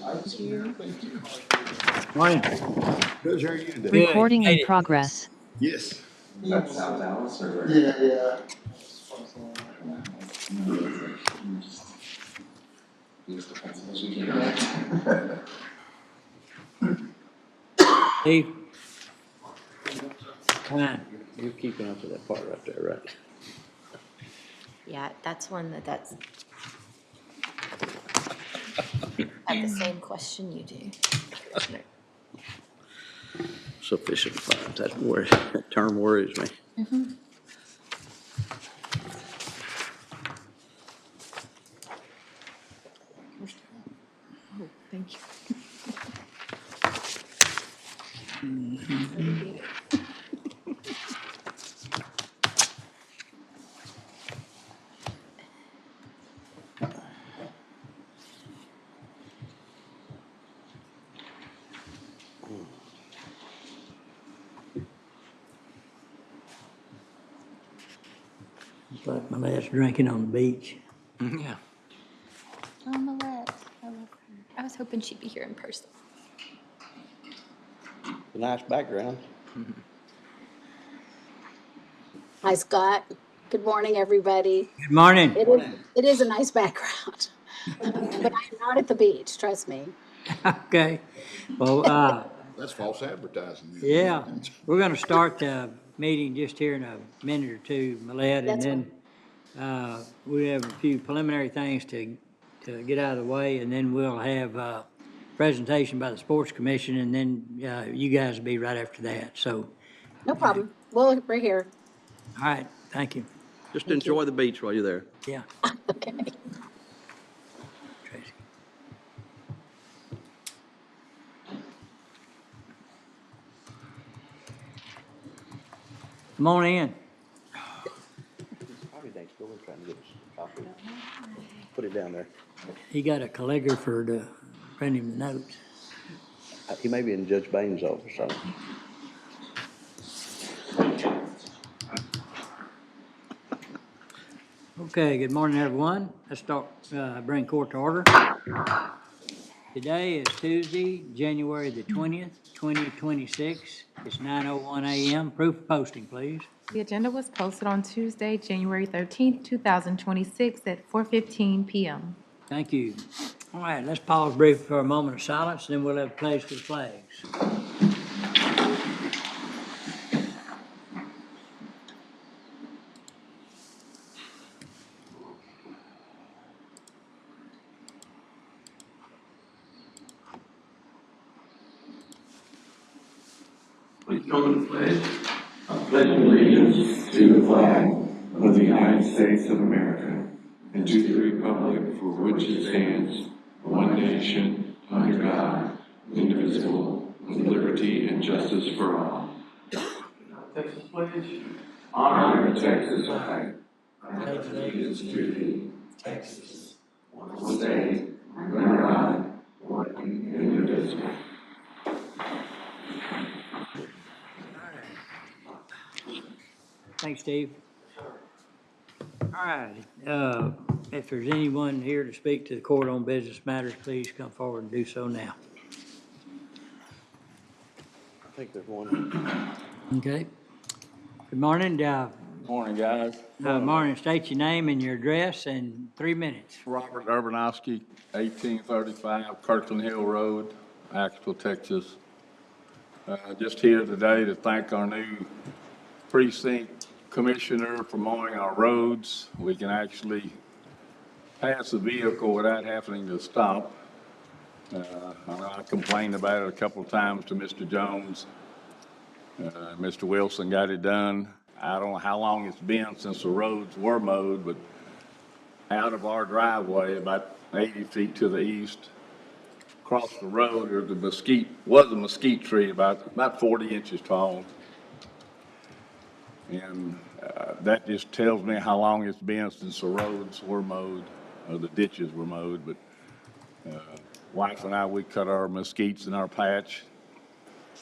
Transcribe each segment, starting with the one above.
Two. Morning. Good, how are you today? Recording Made in it. progress. Yes. That's South Dallas or? Yeah. Steve? Come on. You're keeping up with that part right there, right? Yeah, that's one that's had the same question you do, Commissioner. Sufficient funds, that term worries me. Oh, thank you. It's like my last drinking on the beach. Yeah. Oh, Millette, I love her. I was hoping she'd be here in person. A nice background. Hi, Scott. Good morning, everybody. Good morning. It is a nice background, but I'm not at the beach, trust me. Okay. Well, That's false advertising. yeah, we're gonna start the meeting just here in a minute or two, Millette, and That's then, we have a few preliminary things to get out of the way, and then we'll have a presentation by the Sports Commission, and then, you guys will be right after that, so, no problem. Well, we're here. all right, thank you. Just Thank you. enjoy the beach while you're there. Yeah. Okay. Tracy. Come on in. Probably next door trying to get us a copy. Put it down there. He got a calligrapher to print him the notes. He may be in Judge Baines' office, so. Okay, good morning, everyone. Let's start, bring court to order. Today is Tuesday, January the 20th, 2026. It's 9:01 a.m. Proof of posting, please. The agenda was posted on Tuesday, January 13th, 2026 at 4:15 PM. Thank you. All right, let's pause briefly for a moment of silence, then we'll have a pledge to the flags. Please join the pledge. I pledge allegiance to the flag of the United States of America and to the republic for which it stands, one nation, under God, indivisible, with liberty and justice for all. Texas pledge. Honor the Texas flag. I pledge allegiance to thee, Texas, one state, under God, one indivisible. Thanks, Steve. All right, if there's anyone here to speak to the court on business matters, please come forward and do so now. I think there's one. Okay. Good morning, Morning, guys. Morning, state your name and your address in 3 minutes. Robert Urbanowski, 1835 Kirkland Hill Road, Axtell, Texas. Just here today to thank our new precinct commissioner for mowing our roads. We can actually pass a vehicle without having to stop. I know I complained about it a couple of times to Mr. Jones. Mr. Wilson got it done. I don't know how long it's been since the roads were mowed, but out of our driveway, about 80 feet to the east, across the road, was a mesquite tree about 40 inches tall. And that just tells me how long it's been since the roads were mowed, or the ditches were mowed. But wife and I, we cut our mesquites in our patch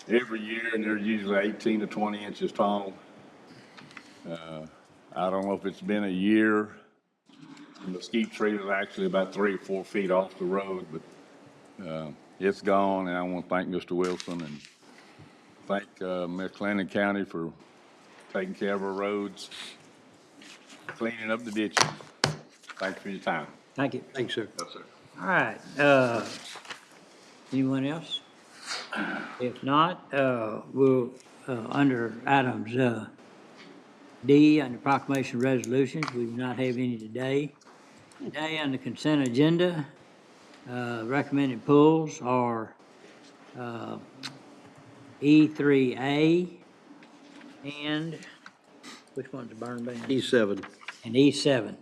every year, and they're usually 18 to 20 inches tall. I don't know if it's been a year. The mesquite tree was actually about 3 or 4 feet off the road, but It's gone, and I want to thank Mr. Wilson and thank McLennan County for taking care of our roads, cleaning up the ditches. Thank you for your time. Thank you. Thanks, sir. Yes, sir. All right, anyone else? If not, we'll, under items, D, under proclamation resolutions, we do not have any today. Today, on the consent agenda, recommended pulls are, E3A and, which one's the burn ban? E7. And E7. Are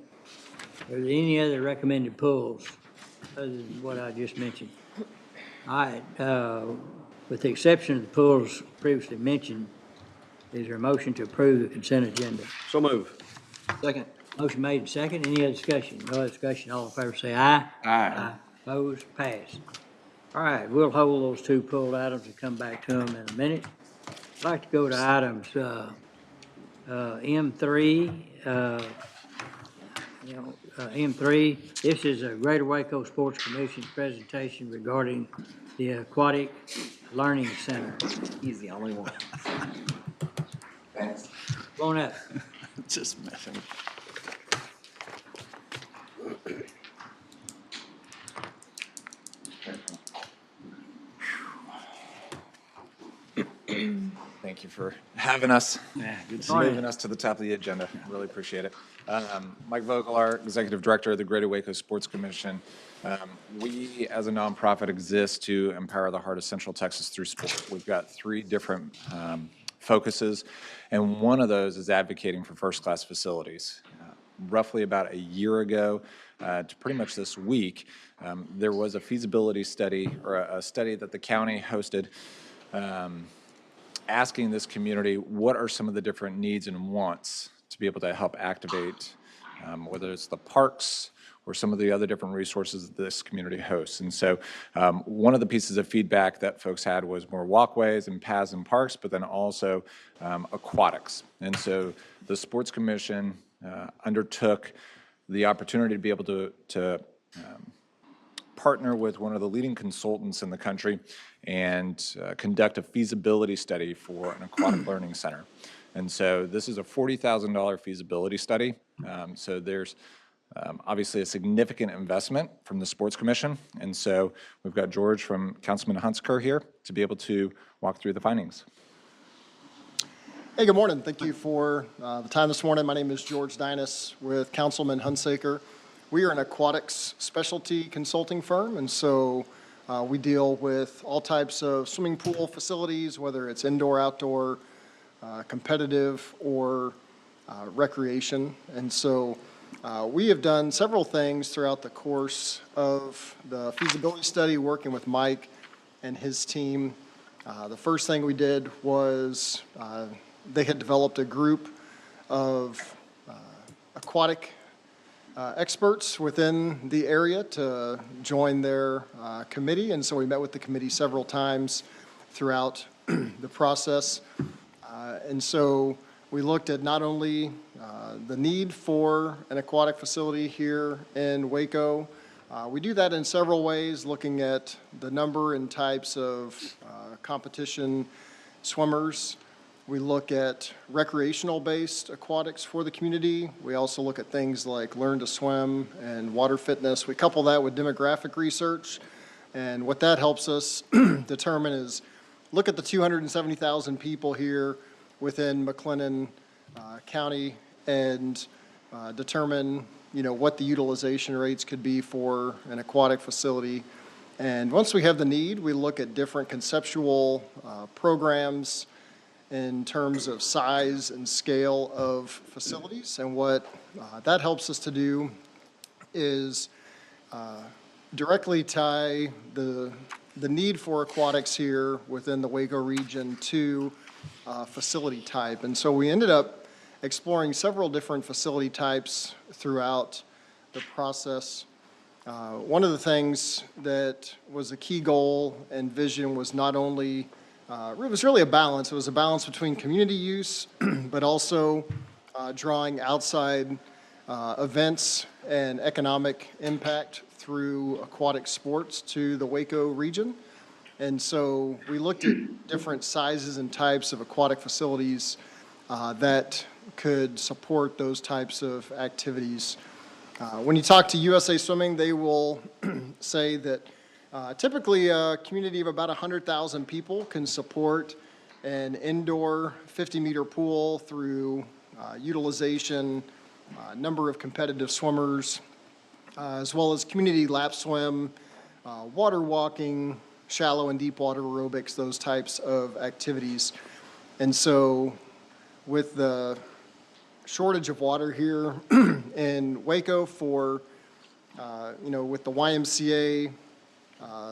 there any other recommended pulls other than what I just mentioned? All right, with the exception of the pulls previously mentioned, is there a motion to approve the consent agenda? So move. Second. Motion made and second. Any other discussion? No other discussion. All in favor say aye. Aye. Opposed? Passed. All right, we'll hold those two pulled items and come back to them in a minute. I'd like to go to items, M3, M3. This is a Greater Waco Sports Commission's presentation regarding the Aquatic Learning Center. He's the only one. Thanks. Go on up. Just messing. Thank you for having us. Yeah, good Moving us to the top of the agenda. Really appreciate it. Mike Vogelaar, Executive Director of the Greater Waco Sports Commission. We, as a nonprofit, exist to empower the heart of Central Texas through sport. We've got three different focuses, and one of those is advocating for first-class facilities. Roughly about a year ago, to pretty much this week, there was a feasibility study, or a study that the county hosted, asking this community what are some of the different needs and wants to be able to help activate, whether it's the parks or some of the other different resources that this community hosts. And so one of the pieces of feedback that folks had was more walkways and paths and parks, but then also aquatics. And so the Sports Commission undertook the opportunity to be able to partner with one of the leading consultants in the country and conduct a feasibility study for an aquatic learning center. And so this is a $40,000 feasibility study. So there's obviously a significant investment from the Sports Commission. And so we've got George from Councilman Hunsaker here to be able to walk through the findings. Hey, good morning. Thank you for the time this morning. My name is George Dinas with Councilman Hunsaker. We are an aquatics specialty consulting firm, and so we deal with all types of swimming pool facilities, whether it's indoor, outdoor, competitive, or recreation. And so we have done several things throughout the course of the feasibility study, working with Mike and his team. The first thing we did was they had developed a group of aquatic experts within the area to join their committee, and so we met with the committee several times throughout the process. And so we looked at not only the need for an aquatic facility here in Waco. We do that in several ways, looking at the number and types of competition swimmers. We look at recreational-based aquatics for the community. We also look at things like learn to swim and water fitness. We couple that with demographic research, and what that helps us determine is look at the 270,000 people here within McLennan County and determine, what the utilization rates could be for an aquatic facility. And once we have the need, we look at different conceptual programs in terms of size and scale of facilities. And what that helps us to do is directly tie the need for aquatics here within the Waco region to facility type. And so we ended up exploring several different facility types throughout the process. One of the things that was a key goal and vision was not only it was really a balance. It was a balance between community use, but also drawing outside events and economic impact through aquatic sports to the Waco region. And so we looked at different sizes and types of aquatic facilities that could support those types of activities. When you talk to USA Swimming, they will say that typically a community of about 100,000 people can support an indoor 50-meter pool through utilization, number of competitive swimmers, as well as community lap swim, water walking, shallow and deep water aerobics, those types of activities. And so with the shortage of water here in Waco for, with the YMCA,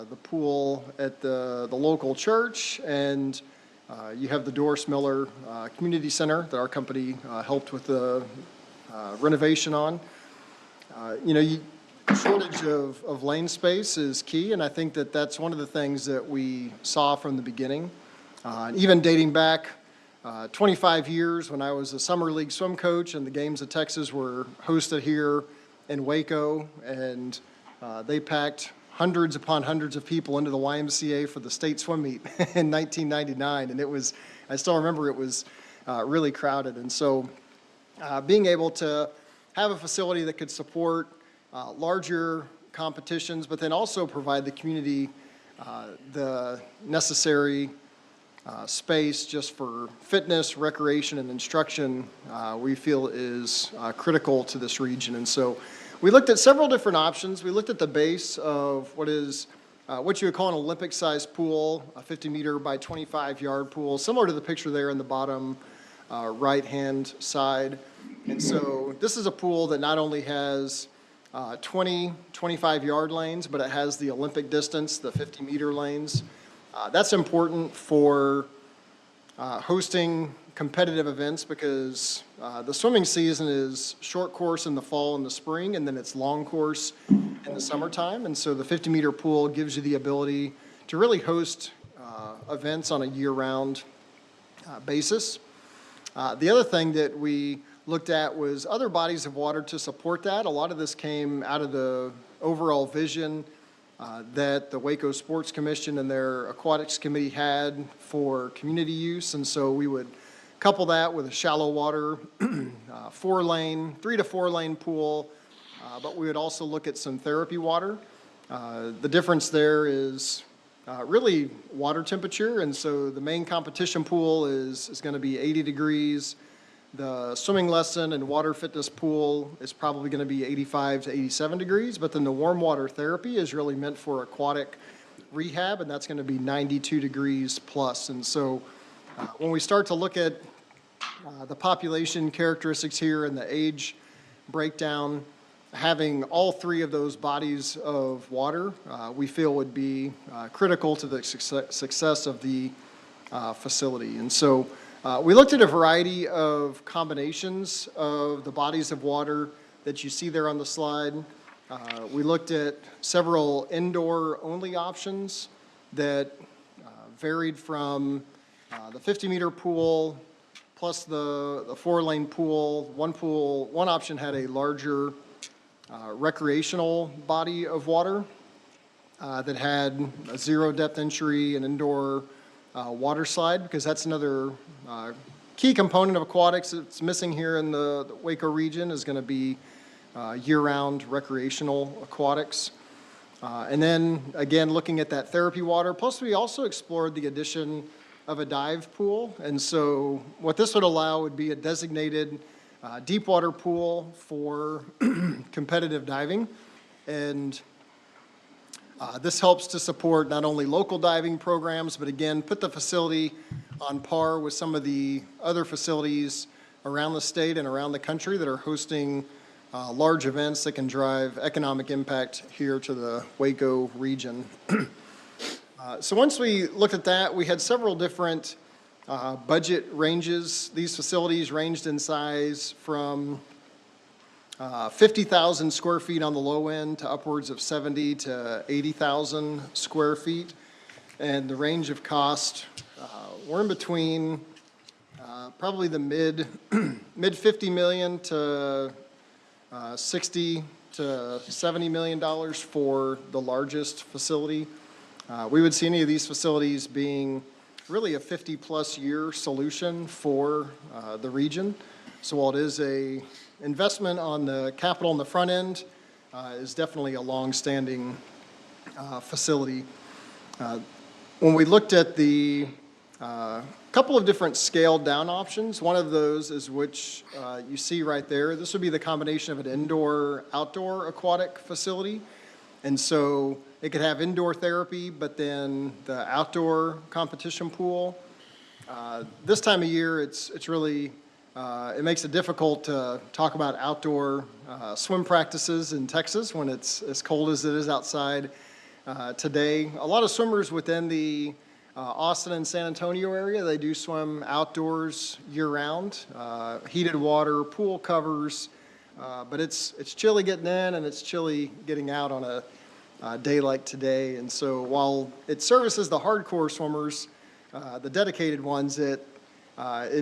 the pool at the local church, and you have the Doris Miller Community Center that our company helped with the renovation on. Shortage of lane space is key, and I think that that's one of the things that we saw from the beginning. Even dating back 25 years when I was a summer league swim coach and the games of Texas were hosted here in Waco, and they packed hundreds upon hundreds of people into the YMCA for the state swim meet in 1999, and I still remember it was really crowded. And so being able to have a facility that could support larger competitions, but then also provide the community the necessary space just for fitness, recreation, and instruction, we feel is critical to this region. And so we looked at several different options. We looked at the base of what you would call an Olympic-sized pool, a 50-meter by 25-yard pool, similar to the picture there in the bottom right-hand side. And so this is a pool that not only has 25-yard lanes, but it has the Olympic distance, the 50-meter lanes. That's important for hosting competitive events because the swimming season is short course in the fall and the spring, and then it's long course in the summertime. And so the 50-meter pool gives you the ability to really host events on a year-round basis. The other thing that we looked at was other bodies of water to support that. A lot of this came out of the overall vision that the Waco Sports Commission and their aquatics committee had for community use. And so we would couple that with a shallow water 3 to 4 lane pool, but we would also look at some therapy water. The difference there is really water temperature. And so the main competition pool is going to be 80 degrees. The swimming lesson and water fitness pool is probably going to be 85 to 87 degrees, but then the warm water therapy is really meant for aquatic rehab, and that's going to be 92 degrees plus. And so when we start to look at the population characteristics here and the age breakdown, having all 3 of those bodies of water, we feel would be critical to the success of the facility. And so we looked at a variety of combinations of the bodies of water that you see there on the slide. We looked at several indoor-only options that varied from the 50-meter pool plus the 4-lane pool. One option had a larger recreational body of water that had a zero-depth entry and indoor water slide, because that's another key component of aquatics that's missing here in the Waco region is going to be year-round recreational aquatics. And then, again, looking at that therapy water. Plus, we also explored the addition of a dive pool. And so what this would allow would be a designated deep water pool for competitive diving. And this helps to support not only local diving programs, but again, put the facility on par with some of the other facilities around the state and around the country that are hosting large events that can drive economic impact here to the Waco region. So once we looked at that, we had several different budget ranges. These facilities ranged in size from 50,000 square feet on the low end to upwards of 70 to 80,000 square feet. And the range of cost, we're in between probably the mid 50 million to 60 to $70 million for the largest facility. We would see any of these facilities being really a 50-plus year solution for the region. So while it is a investment on the capital on the front end, is definitely a long-standing facility. When we looked at the couple of different scaled down options, one of those is which you see right there. This would be the combination of an indoor-outdoor aquatic facility. And so it could have indoor therapy, but then the outdoor competition pool. This time of year, it's really, it makes it difficult to talk about outdoor swim practices in Texas when it's as cold as it is outside today. A lot of swimmers within the Austin and San Antonio area, they do swim outdoors year-round, heated water, pool covers, but it's chilly getting in and it's chilly getting out on a day like today. And so while it services the hardcore swimmers, the dedicated ones, it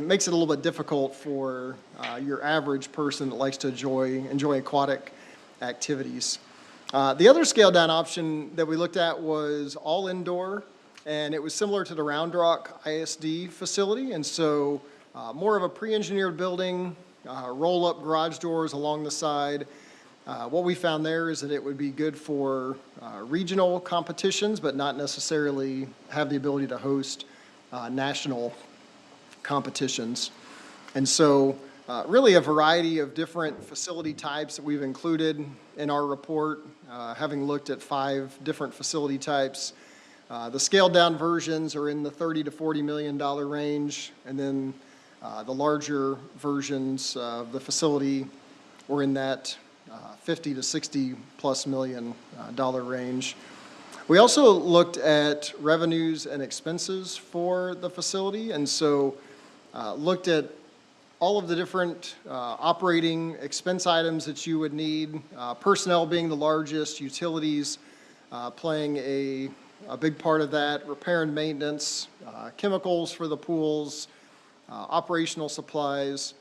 makes it a little bit difficult for your average person that likes to enjoy aquatic activities. The other scaled down option that we looked at was all indoor, and it was similar to the Round Rock ISD facility. And so more of a pre-engineered building, roll-up garage doors along the side. What we found there is that it would be good for regional competitions, but not necessarily have the ability to host national competitions. And so really a variety of different facility types that we've included in our report, having looked at 5 different facility types. The scaled down versions are in the $30 to $40 million range, and then the larger versions of the facility were in that $50 to $60 plus million dollar range. We also looked at revenues and expenses for the facility, and so looked at all of the different operating expense items that you would need, personnel being the largest, utilities playing a big part of that, repair and maintenance, chemicals for the pools, operational supplies.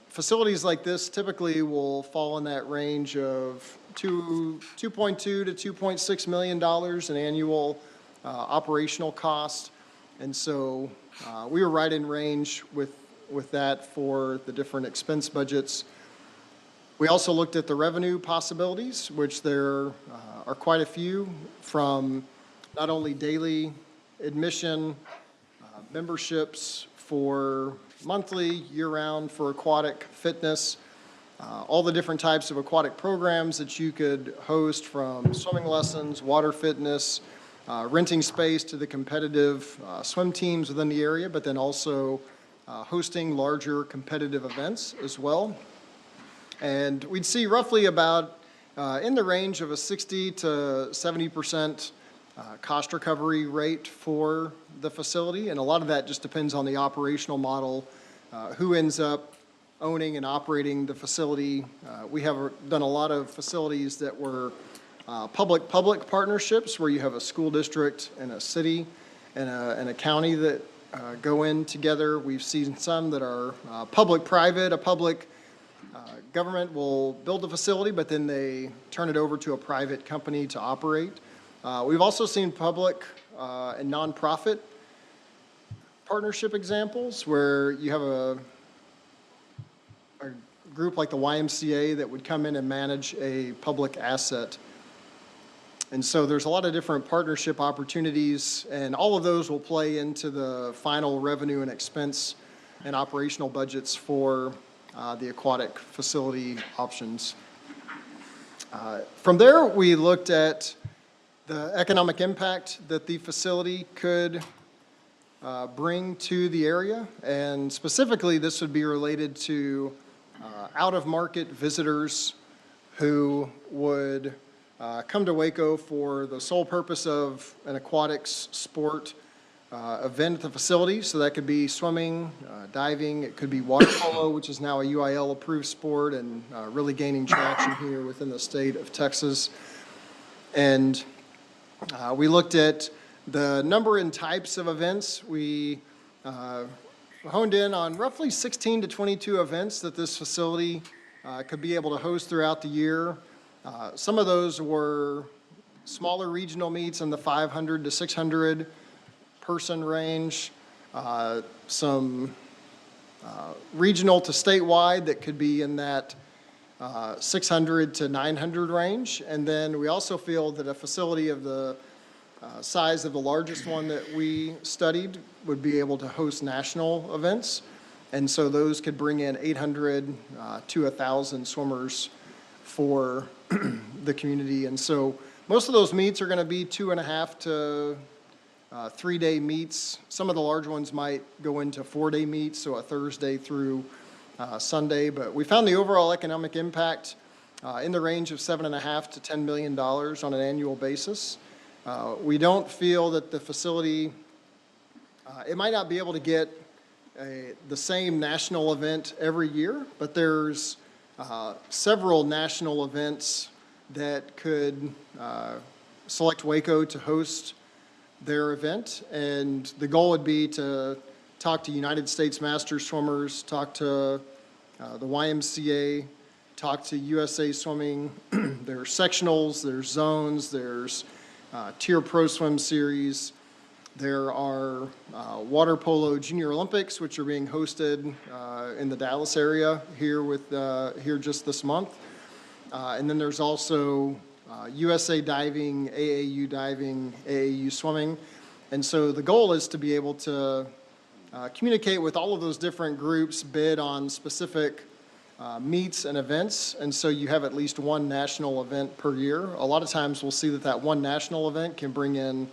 Facilities like this typically will fall in that range of $2.2 to $2.6 million in annual operational cost. And so we were right in range with that for the different expense budgets. We also looked at the revenue possibilities, which there are quite a few, from not only daily admission, memberships for monthly, year-round for aquatic fitness, all the different types of aquatic programs that you could host, from swimming lessons, water fitness, renting space to the competitive swim teams within the area, but then also hosting larger competitive events as well. And we'd see roughly about in the range of a 60 to 70% cost recovery rate for the facility, and a lot of that just depends on the operational model, who ends up owning and operating the facility. We have done a lot of facilities that were public-public partnerships, where you have a school district and a city and a county that go in together. We've seen some that are public-private. A public government will build the facility, but then they turn it over to a private company to operate. We've also seen public and nonprofit partnership examples, where you have a group like the YMCA that would come in and manage a public asset. And so there's a lot of different partnership opportunities, and all of those will play into the final revenue and expense and operational budgets for the aquatic facility options. From there, we looked at the economic impact that the facility could bring to the area, and specifically this would be related to out-of-market visitors who would come to Waco for the sole purpose of an aquatics sport event at the facility. So that could be swimming, diving, it could be water polo, which is now a UIL-approved sport and really gaining traction here within the state of Texas. And we looked at the number and types of events. We honed in on roughly 16 to 22 events that this facility could be able to host throughout the year. Some of those were smaller regional meets in the 500 to 600 person range, some regional to statewide that could be in that 600 to 900 range. And then we also feel that a facility of the size of the largest one that we studied would be able to host national events. And so those could bring in 800 to 1,000 swimmers for the community. And so most of those meets are going to be 2.5 to 3-day meets. Some of the large ones might go into 4-day meets, so a Thursday through Sunday. But we found the overall economic impact in the range of $7.5 to $10 million on an annual basis. We don't feel that the facility, it might not be able to get the same national event every year, but there's several national events that could select Waco to host their event. And the goal would be to talk to United States Masters swimmers, talk to the YMCA, talk to USA Swimming. There's sectionals, there's zones, there's tier pro swim series. There are water polo junior Olympics, which are being hosted in the Dallas area here just this month. And then there's also USA Diving, AAU Swimming. And so the goal is to be able to communicate with all of those different groups, bid on specific meets and events, and so you have at least one national event per year. A lot of times we'll see that one national event can bring in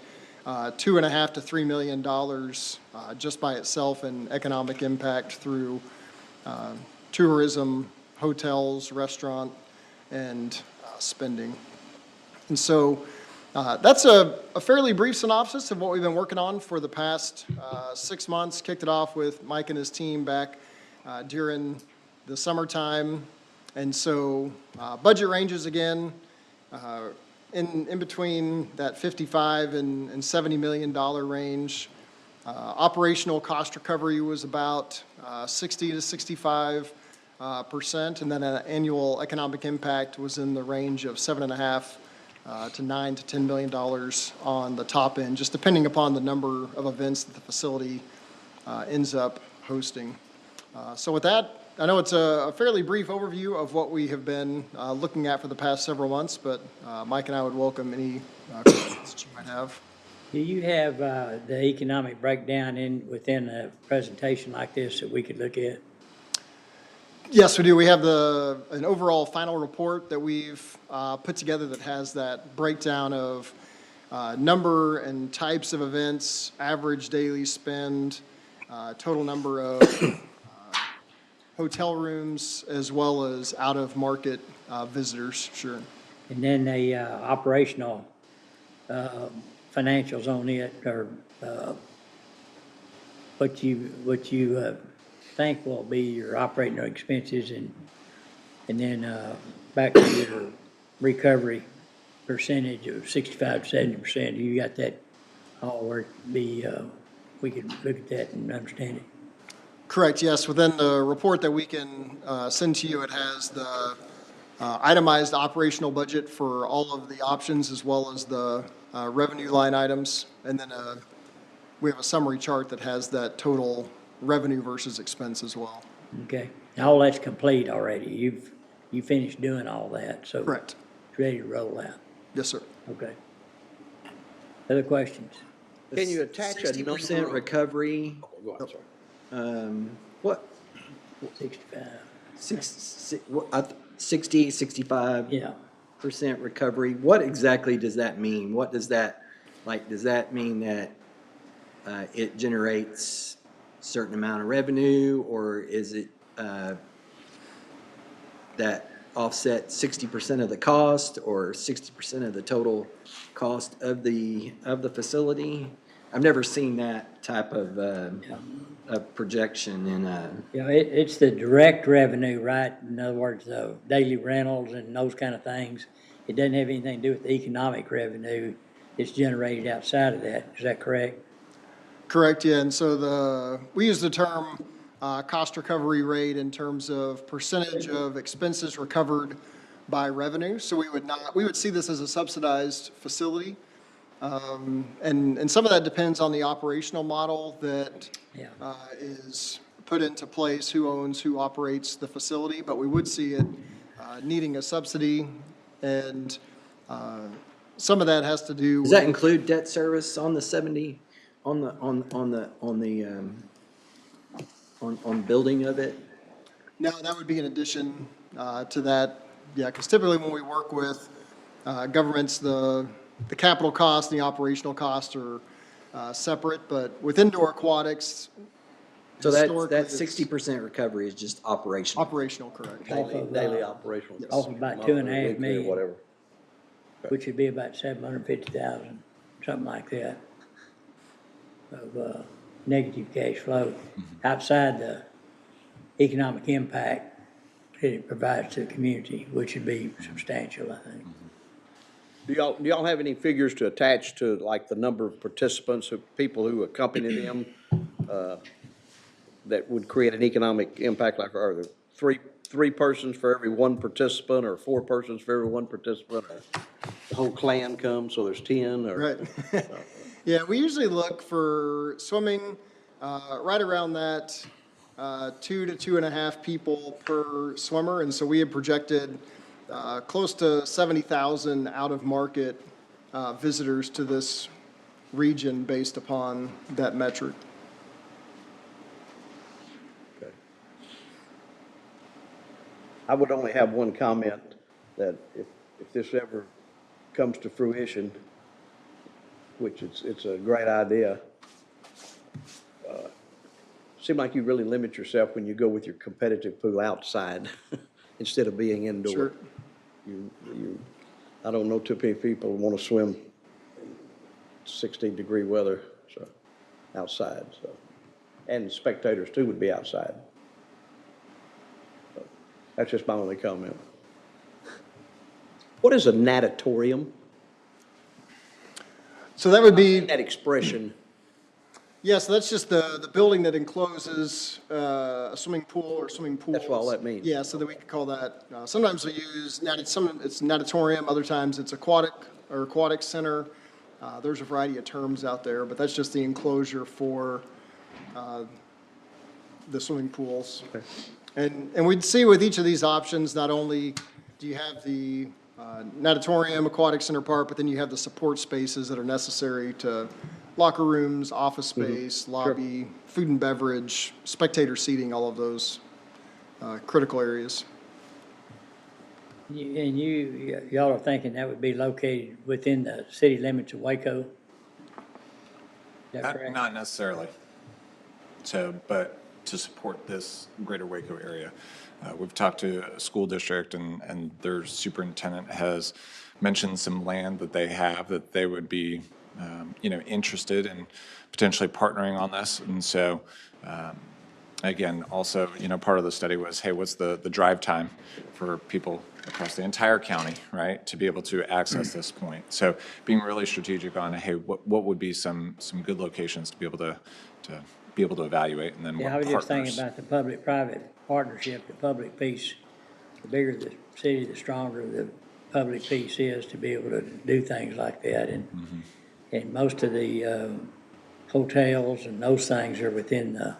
$2.5 to $3 million just by itself in economic impact through tourism, hotels, restaurant, and spending. And so that's a fairly brief synopsis of what we've been working on for the past 6 months. Kicked it off with Mike and his team back during the summertime. And so budget ranges again in between that 55 and $70 million range. Operational cost recovery was about 60 to 65%, and then an annual economic impact was in the range of $7.5 to $9 to $10 million on the top end, just depending upon the number of events that the facility ends up hosting. So with that, I know it's a fairly brief overview of what we have been looking at for the past several months, but Mike and I would welcome any questions that you might have. Do you have the economic breakdown within a presentation like this that we could look at? Yes, we do. We have an overall final report that we've put together that has that breakdown of number and types of events, average daily spend, total number of hotel rooms, as well as out-of-market visitors. Sure. And then the operational financials on it, or what you think will be your operating expenses, and then back to your recovery percentage of 65 to 70%. You got that all where we could look at that and understand it. Correct, yes. Within the report that we can send to you, it has the itemized operational budget for all of the options as well as the revenue line items. And then we have a summary chart that has that total revenue versus expense as well. Okay. All that's complete already. You finished doing all that, so. Correct. It's ready to roll out. Yes, sir. Okay. Other questions? Can you attach a 60% recovery? Go ahead, sorry. What, 65. 60, 65%? Yeah. Recovery? What exactly does that mean? What does that, does that mean that it generates a certain amount of revenue, or is it that offset 60% of the cost or 60% of the total cost of the facility? I've never seen that type of projection in a. Yeah, it's the direct revenue, right? In other words, the daily rentals and those kind of things. It doesn't have anything to do with the economic revenue. It's generated outside of that. Is that correct? Correct, yeah. And so we use the term cost recovery rate in terms of percentage of expenses recovered by revenue. So we would see this as a subsidized facility. And some of that depends on the operational model that Yeah. is put into place, who owns, who operates the facility, but we would see it needing a subsidy, and some of that has to do Does with. that include debt service on the 70, on building of it? No, that would be in addition to that, yeah, because typically when we work with governments, the capital costs and the operational costs are separate, but with indoor aquatics, So that historically, it's 60% recovery is just operational. operational, correct. Daily operational. Off of about 2.5 Weekly or million. Whatever. Which would be about 750,000, something like that, of negative cash flow outside the economic impact that it provides to the community, which would be substantial, I think. Do y'all have any figures to attach to, like, the number of participants, of people who accompany them, that would create an economic impact, like, are there three persons for every one participant, or 4 persons for every one participant, or the whole clan comes, so there's 10, or? Right. Yeah, we usually look for swimming right around that 2 to 2.5 people per swimmer, and so we had projected close to 70,000 out-of-market visitors to this region based upon that metric. Okay. I would only have one comment, that if this ever comes to fruition, which it's a great idea, seem like you really limit yourself when you go with your competitive pool outside instead of being indoor. Sure. I don't know too many people want to swim 16-degree weather, so, outside, so. And spectators too would be outside. So, that's just my only comment. What is a natatorium? So that would be, That expression, yeah, so that's just the building that encloses a swimming pool or swimming pools. That's what all that means. Yeah, so that we could call that, sometimes we use, it's natatorium, other times it's aquatic center. There's a variety of terms out there, but that's just the enclosure for the swimming pools. Okay. And we'd see with each of these options, not only do you have the natatorium, aquatic center part, but then you have the support spaces that are necessary to locker rooms, office space, lobby, food and beverage, spectator seating, all of those critical areas. And y'all are thinking that would be located within the city limits of Waco? Is that correct? Not necessarily. So, but to support this greater Waco area, we've talked to a school district, and their superintendent has mentioned some land that they have that they would be, interested in potentially partnering on this. And so, again, also, part of the study was, hey, what's the drive time for people across the entire county, right, to be able to access this point? So being really strategic on, hey, what would be some good locations to be able to evaluate, and then what Yeah, I was partners. just thinking about the public-private partnership, the public piece. The bigger the city, the stronger the public piece is to be able to do things like that. And most of the hotels and those things are within the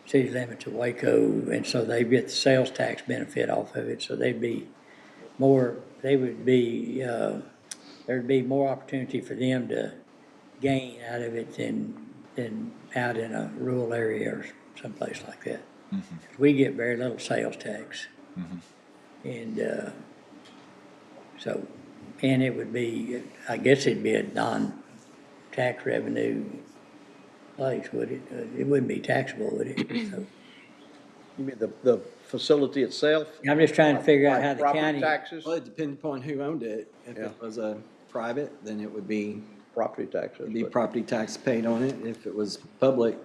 city limits of Waco, and so they get the sales tax benefit off of it, so there'd be more opportunity for them to gain out of it than out in a rural area or someplace like that. We get very little sales tax. And so, and it would be, I guess it'd be a non-tax revenue place, would it? It wouldn't be taxable, would it? So, you mean the facility itself? I'm just trying to figure out how Like the property county. taxes? Well, it depends upon who owned it. If Yeah. it was a private, then it would be, Property taxes. it'd be but- property tax paid on it. If it was public,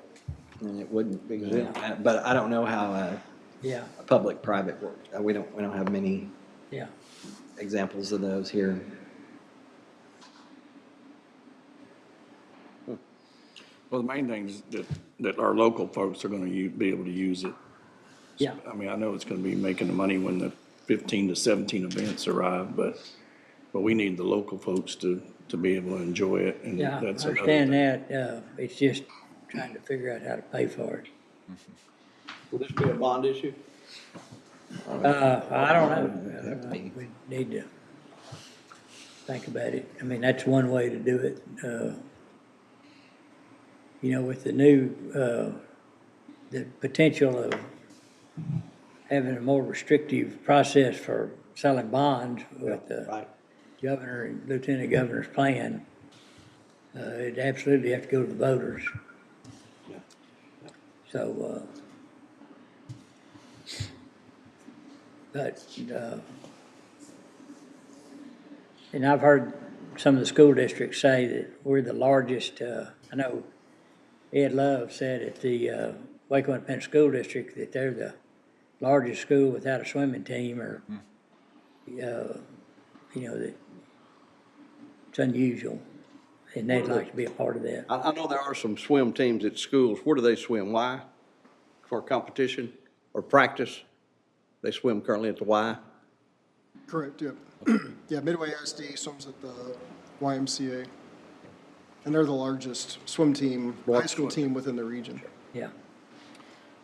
then it wouldn't be. Exempt. But I don't know how Yeah, a public-private works. We don't have many yeah. examples of those here. Well, the main thing is that our local folks are gonna be able to use it. Yeah. I mean, I know it's gonna be making the money when the 15 to 17 events arrive, but we need the local folks to be able to enjoy it, and Yeah, I that's another understand thing. that, it's just trying to figure out how to pay for it. Will this be a bond issue? I don't know, we need to think about it, I mean, that's one way to do it, you know, with the new, the potential of having a more restrictive process for selling bonds with the Right. governor and lieutenant governor's plan, it'd absolutely have to go to the voters. Yeah. So, but, and I've heard some of the school districts say that we're the largest, I know Ed Love said at the Waco Independent School District that they're the largest school without a swimming team, or, you know, that it's unusual, and they'd like to be a part of that. I know there are some swim teams at schools. Where do they swim? Y? For competition or practice? They swim currently at the Y? Correct, yep. Yeah, Midway ISD swims at the YMCA. And they're the largest swim team, high school team within the region. Yeah.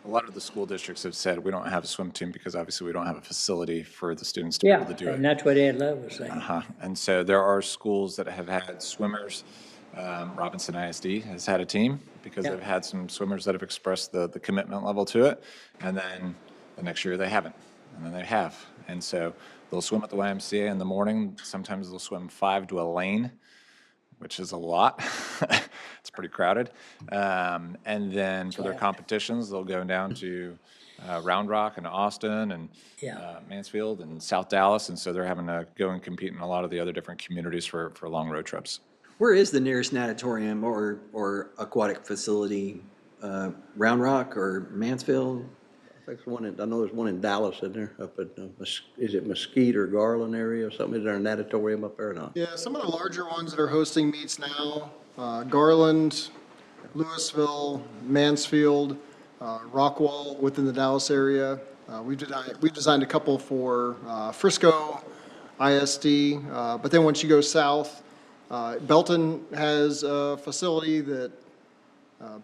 A lot of the school districts have said, we don't have a swim team because obviously we don't have a facility for the students to be able to do it. And that's what Ed Love was saying. And so there are schools that have had swimmers. Robinson ISD has had a team because they've had some swimmers that have expressed the commitment level to it. And then the next year they haven't, and then they have. And so they'll swim at the YMCA in the morning. Sometimes they'll swim 5 to a lane, which is a lot. It's pretty crowded. And then for their competitions, they'll go down to Round Rock and Austin and Mansfield and South Dallas. And so they're having to go and compete in a lot of the other different communities for long road trips. Where is the nearest natatorium or aquatic facility? Round Rock or Mansfield? I think there's one I know there's one in Dallas in there, up at, is it Mesquite or Garland area or something? Is there a natatorium up there or not? Yeah, some of the larger ones that are hosting meets now, Garland, Louisville, Mansfield, Rockwall within the Dallas area. We've designed a couple for Frisco, ISD, but then once you go south, Belton has a facility that,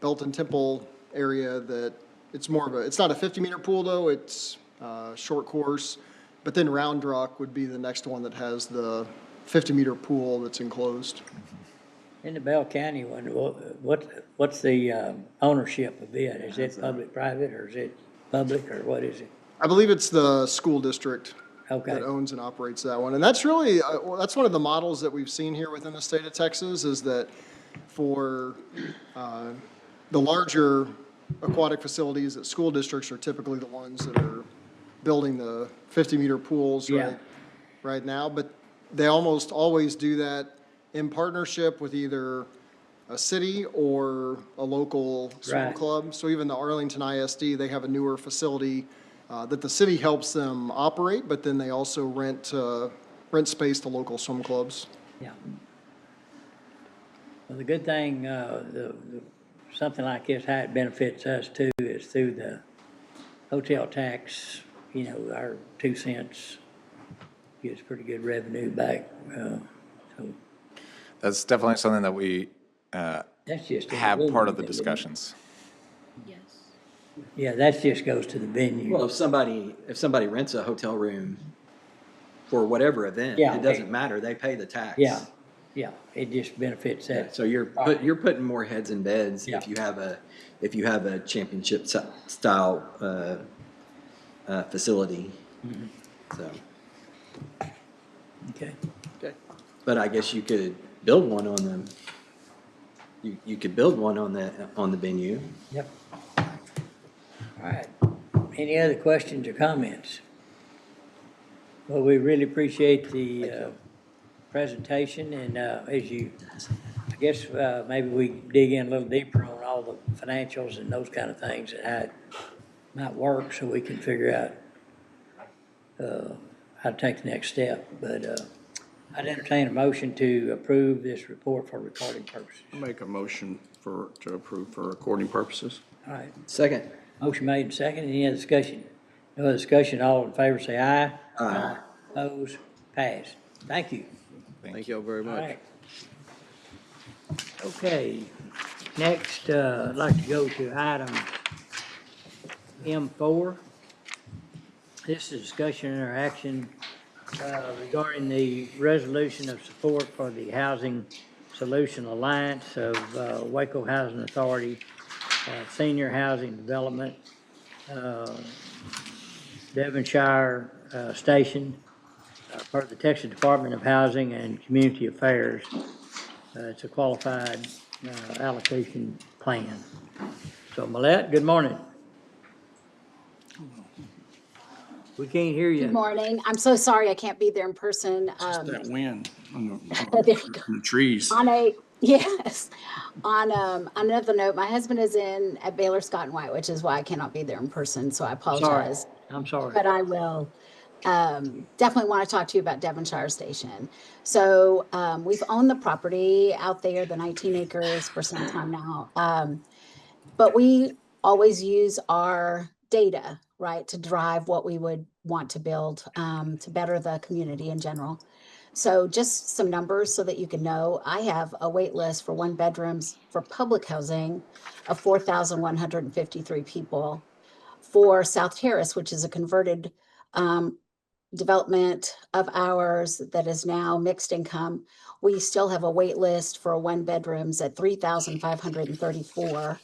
Belton Temple area that it's more of a, it's not a 50-meter pool though, it's a short course. But then Round Rock would be the next one that has the 50-meter pool that's enclosed. In the Bell County one, what's the ownership of it? Is it public-private, or is it public, or what is it? I believe it's the school district Okay. that owns and operates that one. And that's really, that's one of the models that we've seen here within the state of Texas, is that for the larger aquatic facilities, that school districts are typically the ones that are building the 50-meter pools right now. But they almost always do that in partnership with either a city or a local swim club. So even the Arlington ISD, they have a newer facility that the city helps them operate, but then they also rent space to local swim clubs. Yeah. Well, the good thing, something like this, how it benefits us too, is through the hotel tax, you know, our 2 cents gives pretty good revenue back, so. That's definitely something that we That's just have part of the discussions. Yes. Yeah, that just goes to the venue. Well, if somebody rents a hotel room for whatever event, Yeah, it doesn't matter, they pay the tax. Yeah, yeah, it just benefits that. So you're putting more heads in beds if you have a championship style facility. So, Okay. but I guess you could build one on you could build one on the venue. Yep. All right. Any other questions or comments? Well, we really appreciate the presentation, and as you, I guess maybe we dig in a little deeper on all the financials and those kind of things and how it might work, so we can figure out how to take the next step. But I'd entertain a motion to approve this report for recording purposes. Make a motion for to approve for recording purposes. All right, Second. motion made and second. Any other discussion? No other discussion, all in favor say aye. Aye. Opposed, pass. Thank you. Thank y'all very All much. right. Okay, next, I'd like to go to item M4. This is discussion or action regarding the resolution of support for the Housing Solution Alliance of Waco Housing Authority, Senior Housing Development, Devonshire Station, per the Texas Department of Housing and Community Affairs. It's a qualified allocation plan. So Millette, good morning. We can't hear you. Good morning. I'm so sorry I can't be there in person. That wind on There you go. the trees. Yes. On another note, my husband is in at Baylor Scott and White, which is why I cannot be there in person. So I Sorry, apologize. I'm sorry. But I will definitely want to talk to you about Devonshire Station. So we've owned the property out there, the 19 acres, for some time now. But we always use our data, right, to drive what we would want to build to better the community in general. So just some numbers so that you can know, I have a wait list for 1 bedrooms for public housing of 4,153 people. For South Terrace, which is a converted development of ours that is now mixed income, we still have a wait list for 1 bedrooms at 3,534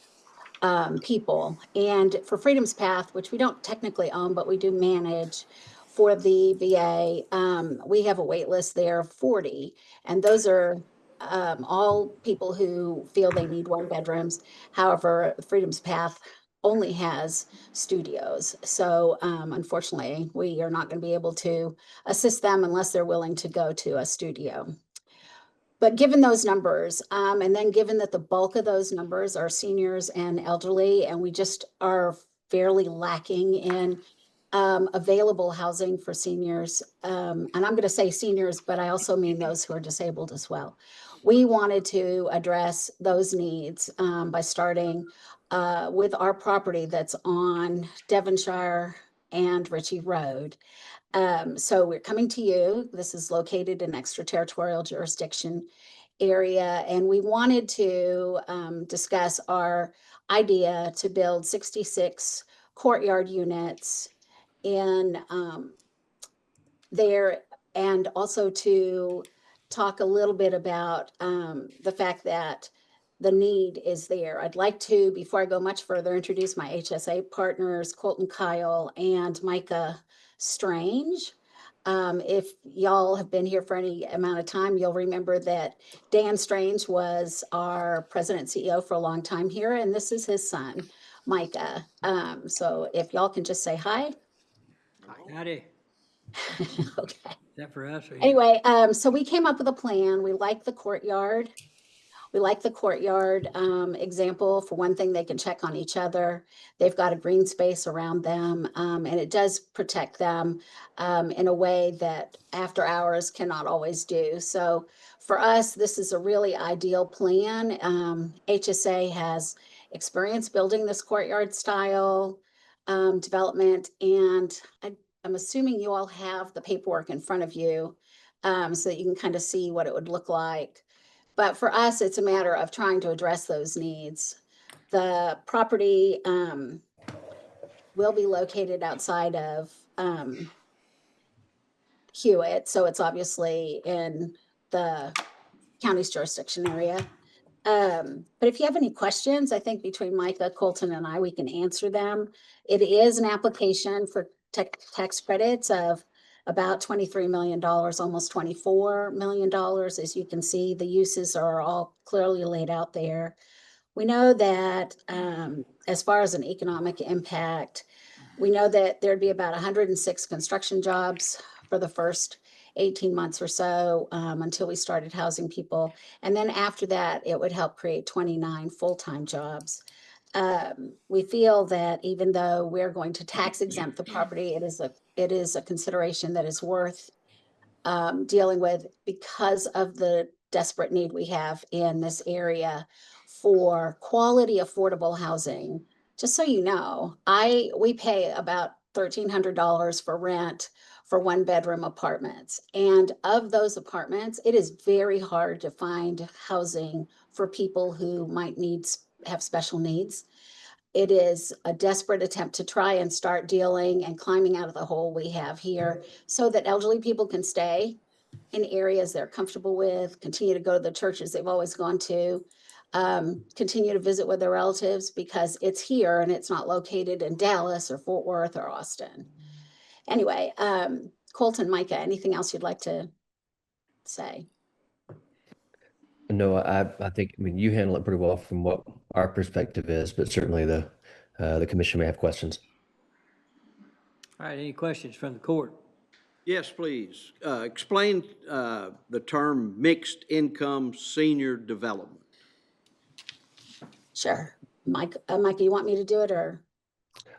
people. And for Freedom's Path, which we don't technically own, but we do manage for the VA, we have a wait list there of 40. And those are all people who feel they need 1 bedrooms. However, Freedom's Path only has studios. So unfortunately, we are not going to be able to assist them unless they're willing to go to a studio. But given those numbers, and then given that the bulk of those numbers are seniors and elderly, and we just are fairly lacking in available housing for seniors, and I'm going to say seniors, but I also mean those who are disabled as well. We wanted to address those needs by starting with our property that's on Devonshire and Ritchie Road. So we're coming to you. This is located in extraterritorial jurisdiction area, and we wanted to discuss our idea to build 66 courtyard units in there, and also to talk a little bit about the fact that the need is there. I'd like to, before I go much further, introduce my HSA partners, Colton Kyle and Micah Strange. If y'all have been here for any amount of time, you'll remember that Dan Strange was our president CEO for a long time here, and this is his son, Micah. So if y'all can just say hi. Howdy. Okay. Is that for us or you? Anyway, so we came up with a plan. We like the courtyard. We like the courtyard example. For one thing, they can check on each other. They've got a green space around them, and it does protect them in a way that after hours cannot always do. So for us, this is a really ideal plan. HSA has experience building this courtyard style development, and I'm assuming you all have the paperwork in front of you so that you can kind of see what it would look like. But for us, it's a matter of trying to address those needs. The property will be located outside of Hewitt, so it's obviously in the county's jurisdiction area. But if you have any questions, I think between Micah, Colton, and I, we can answer them. It is an application for tax credits of about $23 million, almost $24 million. As you can see, the uses are all clearly laid out there. We know that as far as an economic impact, we know that there'd be about 106 construction jobs for the first 18 months or so until we started housing people. And then after that, it would help create 29 full-time jobs. We feel that even though we're going to tax exempt the property, it is a consideration that is worth dealing with because of the desperate need we have in this area for quality, affordable housing. Just so you know, we pay about $1,300 for rent for one-bedroom apartments. And of those apartments, it is very hard to find housing for people who might have special needs. It is a desperate attempt to try and start dealing and climbing out of the hole we have here so that elderly people can stay in areas they're comfortable with, continue to go to the churches they've always gone to, continue to visit with their relatives, because it's here and it's not located in Dallas or Fort Worth or Austin. Anyway, Colton, Micah, anything else you'd like to say? No, I think, I mean, you handle it pretty well from what our perspective is, but certainly the commission may have questions. All right, any questions from the court? Yes, please. Explain the term mixed income senior development. Sure. Micah, you want me to do it or?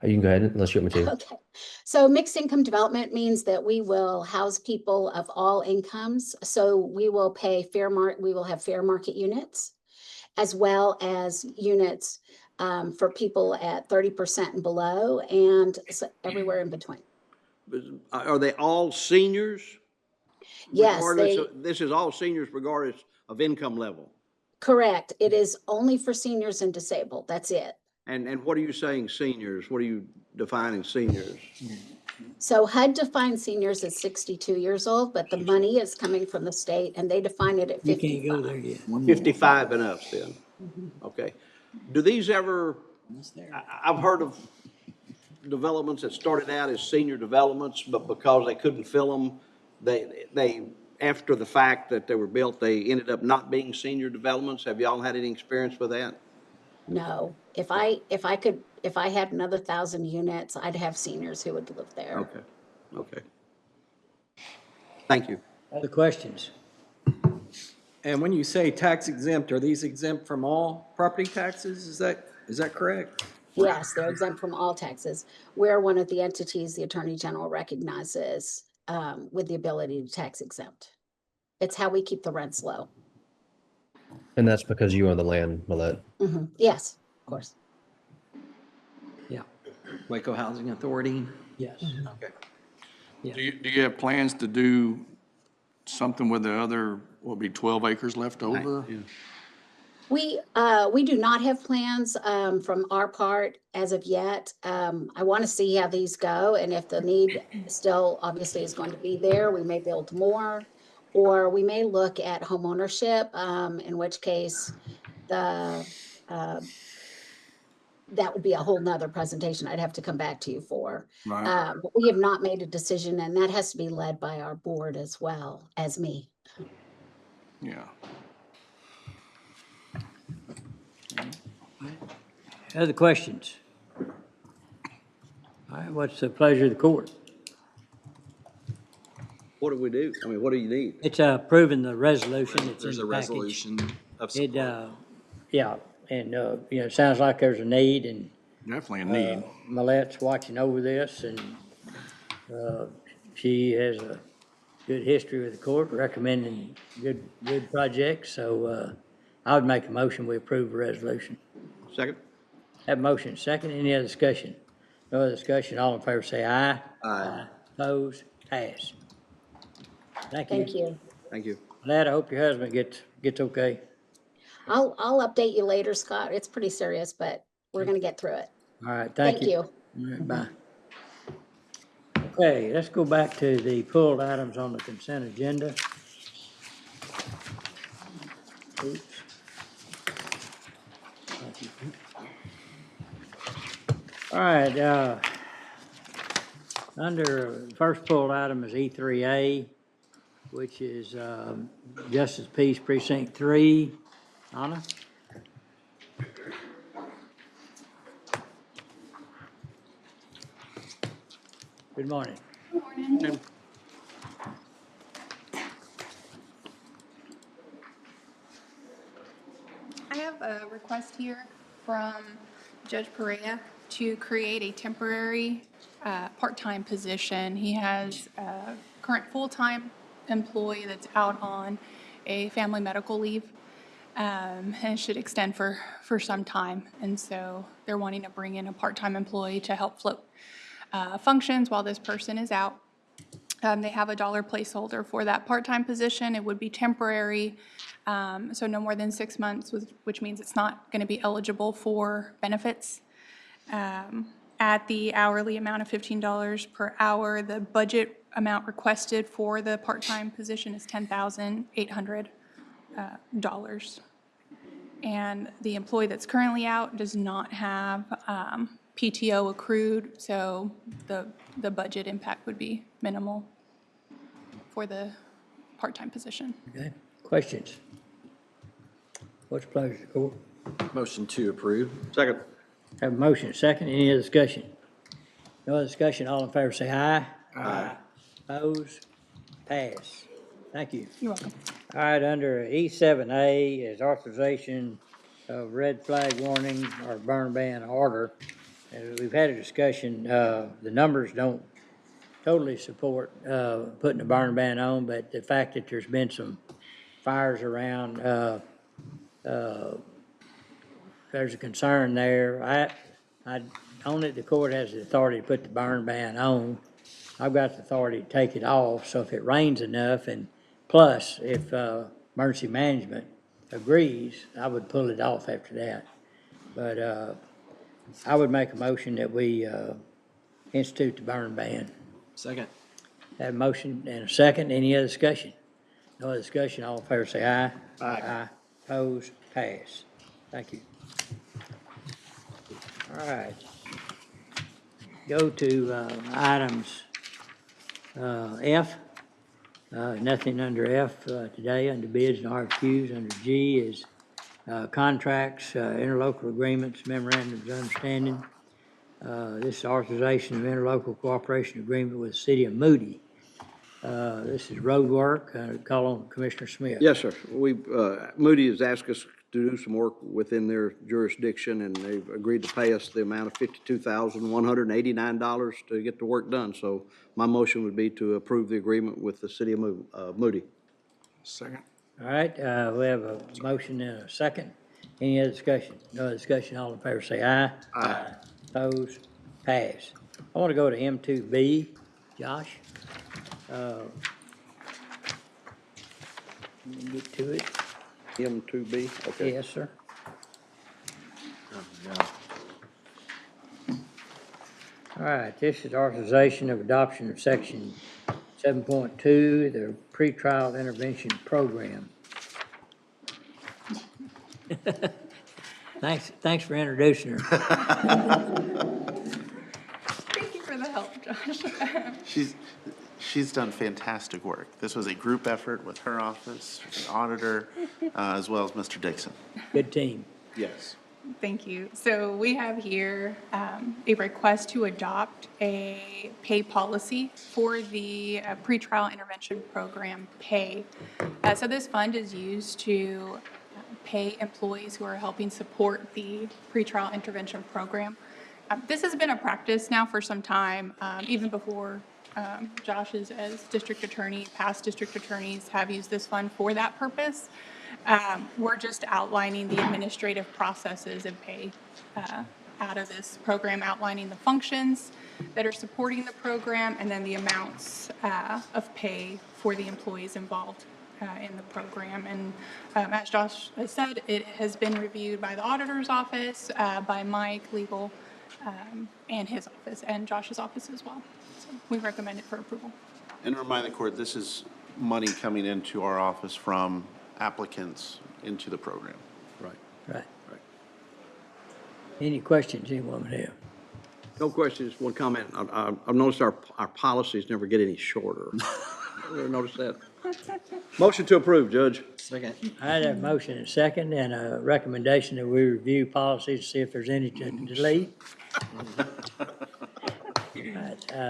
You can go ahead unless you want me to. Okay. So mixed income development means that we will house people of all incomes. So we will we will have fair market units, as well as units for people at 30% and below, and everywhere in between. Are they all seniors? Yes, This is all seniors regardless of income level. Correct. It is only for seniors and disabled. That's it. And what are you saying seniors? What are you defining seniors? So HUD defines seniors as 62 years old, but the money is coming from the state and they define it at 55. You can't go there yet. 55 and up then. Okay. Do these ever, I've heard of developments that started out as senior developments, but because they couldn't fill them, they after the fact that they were built, they ended up not being senior developments. Have y'all had any experience with that? No. If I had another 1,000 units, I'd have seniors who would live there. Okay. Okay. Thank you. Other questions? And when you say tax exempt, are these exempt from all property taxes? Is that correct? Yes, they're exempt from all taxes. We're one of the entities the Attorney General recognizes with the ability to tax exempt. It's how we keep the rents low. And that's because you own the land, Millette. Mm-hmm. Yes, of course. Yeah. Waco Housing Authority? Yes. Okay. Yeah. Do you have plans to do something with the other, will be 12 acres left over? Yeah. We do not have plans from our part as of yet. I want to see how these go, and if the need still obviously is going to be there, we may build more, or we may look at home ownership, in which case that would be a whole nother presentation I'd have to come back to you for. Right. But we have not made a decision, and that has to be led by our board as well as me. Yeah. Other questions? All right, what's the pleasure of the court? What do we do? I mean, what do you need? It's approving the resolution. It's There's in a the package. resolution of It, support. yeah, and, it sounds like there's a need, and Definitely a need. Millette's watching over this, and she has a good history with the court, recommending good projects, so I would make a motion, we approve the resolution. Second? Have a motion, second, any other discussion? No other discussion, all in favor say aye. Aye. Opposed, pass. Thank you. Thank you. Thank you. Lad, I hope your husband gets okay. I'll update you later, Scott. It's pretty serious, but we're going to get through it. All right, thank you. You. All right, bye. Okay, let's go back to the pulled items on the consent agenda. Oops. All right, under, first pulled item is E3A, which is Justice Peace Precinct 3. Anna? Good morning. Good morning. I have a request here from Judge Perea to create a temporary part-time position. He has a current full-time employee that's out on a family medical leave. and it should extend for some time. And so they're wanting to bring in a part-time employee to help float functions while this person is out. They have a dollar placeholder for that part-time position. It would be temporary, so no more than 6 months, which means it's not going to be eligible for benefits. At the hourly amount of $15 per hour, the budget amount requested for the part-time position is $10,800. And the employee that's currently out does not have PTO accrued, so the budget impact would be minimal for the part-time position. Okay, questions? What's the pleasure of the court? Motion to approve. Second. Have a motion, second, any other discussion? No other discussion, all in favor say aye. Aye. Opposed? Pass. Thank you. You're welcome. All right, under E7A is authorization of red flag warning or burn ban order. We've had a discussion, the numbers don't totally support putting a burn ban on, but the fact that there's been some fires around, there's a concern there. I own it, the court has the authority to put the burn ban on. I've got the authority to take it off, so if it rains enough, and plus, if emergency management agrees, I would pull it off after that. But I would make a motion that we institute the burn ban. Second. Have a motion and a second. Any other discussion? No other discussion. All in favor say aye. Aye. Opposed? Pass. Thank you. All right. Go to items F. Nothing under F today. Under bids and RFQs. Under G is contracts, interlocal agreements, memorandums of understanding. This is authorization of interlocal cooperation agreement with the city of Moody. This is road work. Call on Commissioner Smith. Yes, sir. Moody has asked us to do some work within their jurisdiction, and they've agreed to pay us the amount of $52,189 to get the work done. So my motion would be to approve the agreement with the city of Moody. Second. All right, we have a motion and a second. Any other discussion? No other discussion. All in favor say aye. Aye. Opposed? Pass. I want to go to M2B. Josh? Let me get to it. M2B, okay. Yes, sir. All right, this is authorization of adoption of section 7.2, the pretrial intervention program. Thanks for introducing her. Thank you for the help, Josh. She's done fantastic work. This was a group effort with her office, the auditor, as well as Mr. Dixon. Good team. Yes. Thank you. So we have here a request to adopt a pay policy for the pretrial intervention program pay. So this fund is used to pay employees who are helping support the pretrial intervention program. This has been a practice now for some time, even before Josh is as district attorney. Past district attorneys have used this fund for that purpose. We're just outlining the administrative processes and pay out of this program, outlining the functions that are supporting the program, and then the amounts of pay for the employees involved in the program. And as Josh has said, it has been reviewed by the auditor's office, by Mike, legal, and his office, and Josh's office as well. So we recommend it for approval. And remind the court, this is money coming into our office from applicants into the program. Right. Right. Any questions anyone would have? No questions, one comment. I've noticed our policies never get any shorter. Ever noticed that? Motion to approve, Judge. Second. I had a motion and a second, and a recommendation that we review policies to see if there's any to delete.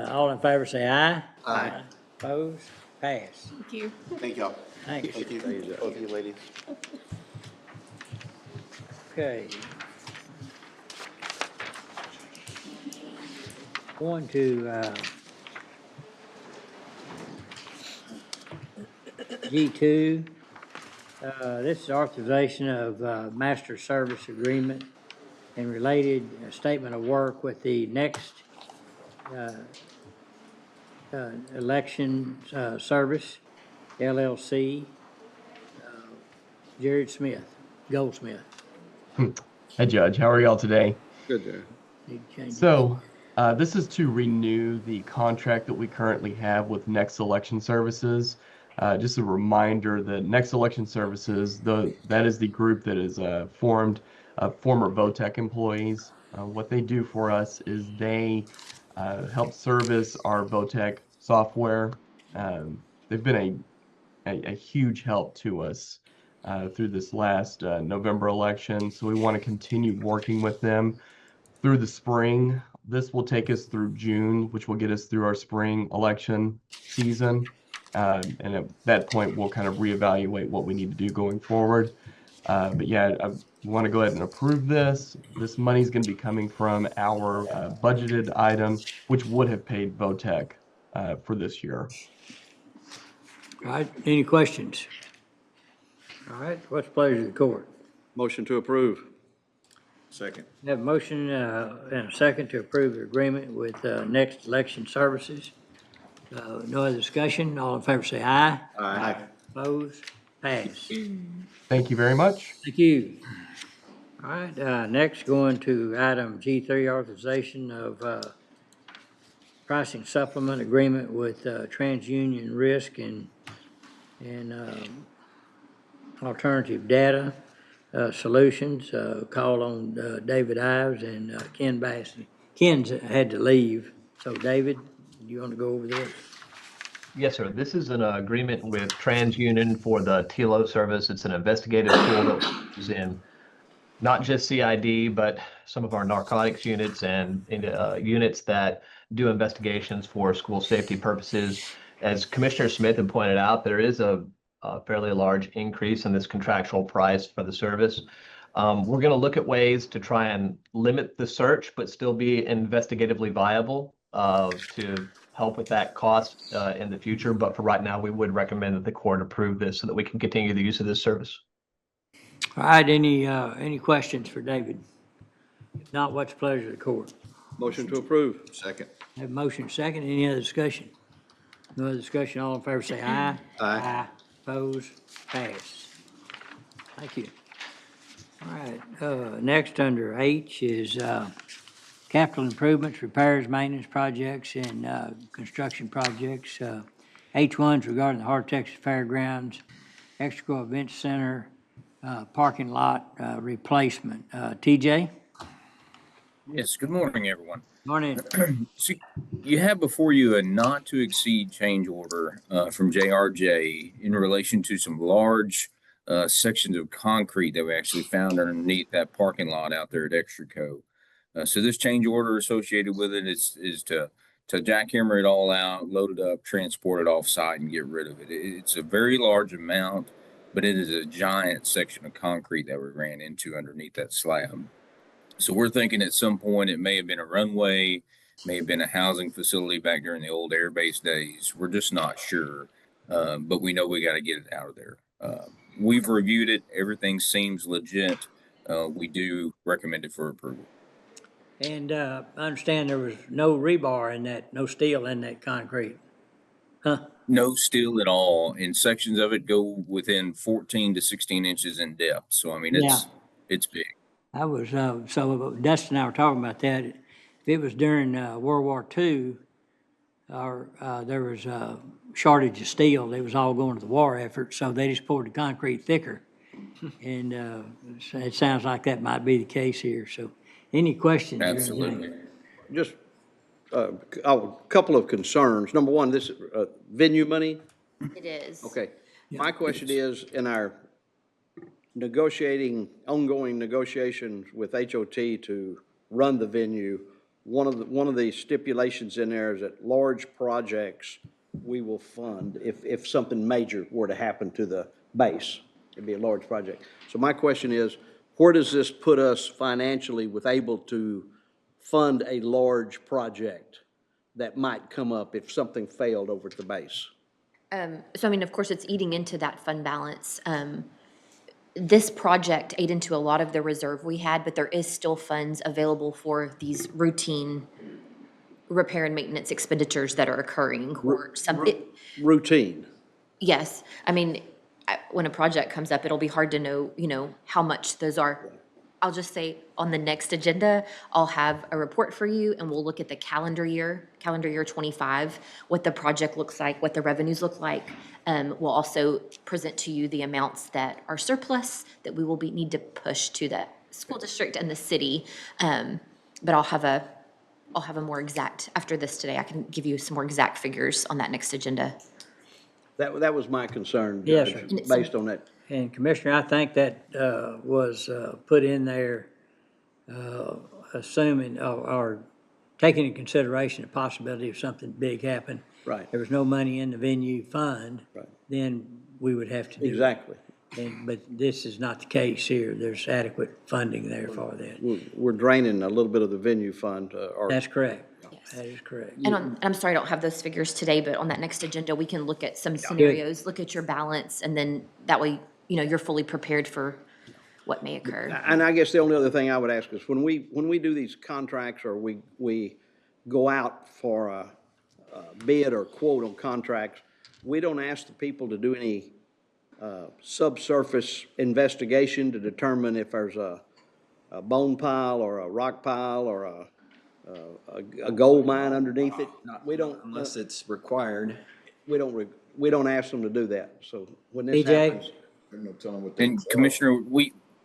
All in favor say aye. Aye. Opposed? Pass. Thank you. Thank y'all. Thanks. Thank you, both of you ladies. Okay. Going to G2, This is authorization of master service agreement and related statement of work with the next election service, LLC, Jared Smith, Goldsmith. Hi, Judge. How are y'all today? Good there. Need to change it. So, this is to renew the contract that we currently have with Next Election Services. Just a reminder that Next Election Services, that is the group that is formed of former VOTEC employees. What they do for us is they help service our VOTEC software. They've been a huge help to us through this last November election, so we want to continue working with them through the spring. This will take us through June, which will get us through our spring election season. And at that point, we'll kind of reevaluate what we need to do going forward. But yeah, I want to go ahead and approve this. This money is going to be coming from our budgeted item, which would have paid VOTEC for this year. All right, any questions? All right, what's the pleasure of the court? Motion to approve. Second. We have a motion and a second to approve the agreement with Next Election Services. No other discussion. All in favor say aye. Aye. Opposed? Pass. Thank you very much. Thank you. All right, next going to item G3, authorization of pricing supplement agreement with TransUnion Risk and Alternative Data Solutions. Call on David Ives and Ken Bass. Ken's had to leave, so David, you want to go over this? Yes, sir. This is an agreement with TransUnion for the TLO service. It's an investigative tool that is in not just CID, but some of our narcotics units and units that do investigations for school safety purposes. As Commissioner Smith had pointed out, there is a fairly large increase in this contractual price for the service. We're going to look at ways to try and limit the search, but still be investigatively viable to help with that cost in the future. But for right now, we would recommend that the court approve this so that we can continue the use of this service. All right, any questions for David? If not, what's the pleasure of the court? Motion to approve. Second. Have a motion second. Any other discussion? No other discussion. All in favor say aye. Aye. Opposed? Pass. Thank you. All right, next under H is capital improvements, repairs, maintenance projects, and construction projects. H1's regarding the Heart of Texas Fairgrounds, Extra Event Center, parking lot replacement. TJ? Yes, good morning, everyone. Morning. So you have before you a not to exceed change order from JRJ in relation to some large sections of concrete that we actually found underneath that parking lot out there at Extraco. So this change order associated with it is to jackhammer it all out, load it up, transport it off site, and get rid of it. It's a very large amount, but it is a giant section of concrete that we ran into underneath that slab. So we're thinking at some point it may have been a runway, may have been a housing facility back during the old Air Base days. We're just not sure, but we know we got to get it out of there. We've reviewed it. Everything seems legit. We do recommend it for approval. And I understand there was no rebar in that, no steel in that concrete. Huh? No steel at all, and sections of it go within 14 to 16 inches in depth. So, I mean, it's big. I was, so Dustin and I were talking about that. If it was during World War II, or there was a shortage of steel, they was all going to the war effort, so they just poured the concrete thicker. And it sounds like that might be the case here. So any questions? Absolutely. Just a couple of concerns. Number one, this venue money? It is. Okay. My question is, in our ongoing negotiations with HOT to run the venue, one of the stipulations in there is that large projects we will fund if something major were to happen to the base. It'd be a large project. So my question is, where does this put us financially with able to fund a large project that might come up if something failed over at the base? So, I mean, of course, it's eating into that fund balance. this project ate into a lot of the reserve we had, but there is still funds available for these routine repair and maintenance expenditures that are occurring or something. Routine. Yes, I mean, when a project comes up, it'll be hard to know, how much those are. I'll just say, on the next agenda, I'll have a report for you, and we'll look at the calendar year 25, what the project looks like, what the revenues look like. We'll also present to you the amounts that are surplus that we will need to push to the school district and the city. But I'll have a more exact, after this today, I can give you some more exact figures on that next agenda. That was my concern, Yes, Judge, sir. based on that. And Commissioner, I think that was put in there assuming or taking into consideration the possibility of something big happen. Right. There was no money in the venue fund. Right. Then we would have to do it. Exactly. But this is not the case here. There's adequate funding there for that. We're draining a little bit of the venue fund. That's correct. That is correct. And I'm sorry, I don't have those figures today, but on that next agenda, we can look at some scenarios, look at your balance, and then that way, you're fully prepared for what may occur. And I guess the only other thing I would ask is, when we do these contracts, or we go out for a bid or quote on contracts, we don't ask the people to do any subsurface investigation to determine if there's a bone pile or a rock pile or a gold mine underneath it. We don't, Unless it's required. we don't ask them to do that. So when this BJ? happens. There's no telling what And they- Commissioner,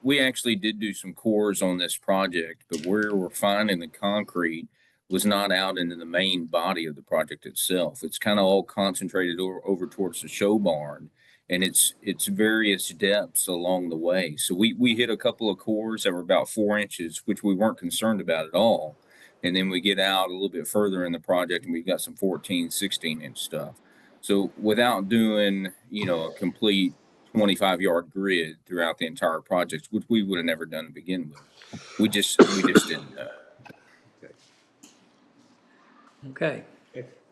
we actually did do some cores on this project, but where we're finding the concrete was not out into the main body of the project itself. It's kind of all concentrated over towards the show barn, and it's various depths along the way. So we hit a couple of cores that were about 4 inches, which we weren't concerned about at all. And then we get out a little bit further in the project, and we've got some 14, 16-inch stuff. So without doing, a complete 25-yard grid throughout the entire project, which we would have never done to begin with. We just didn't know. Okay.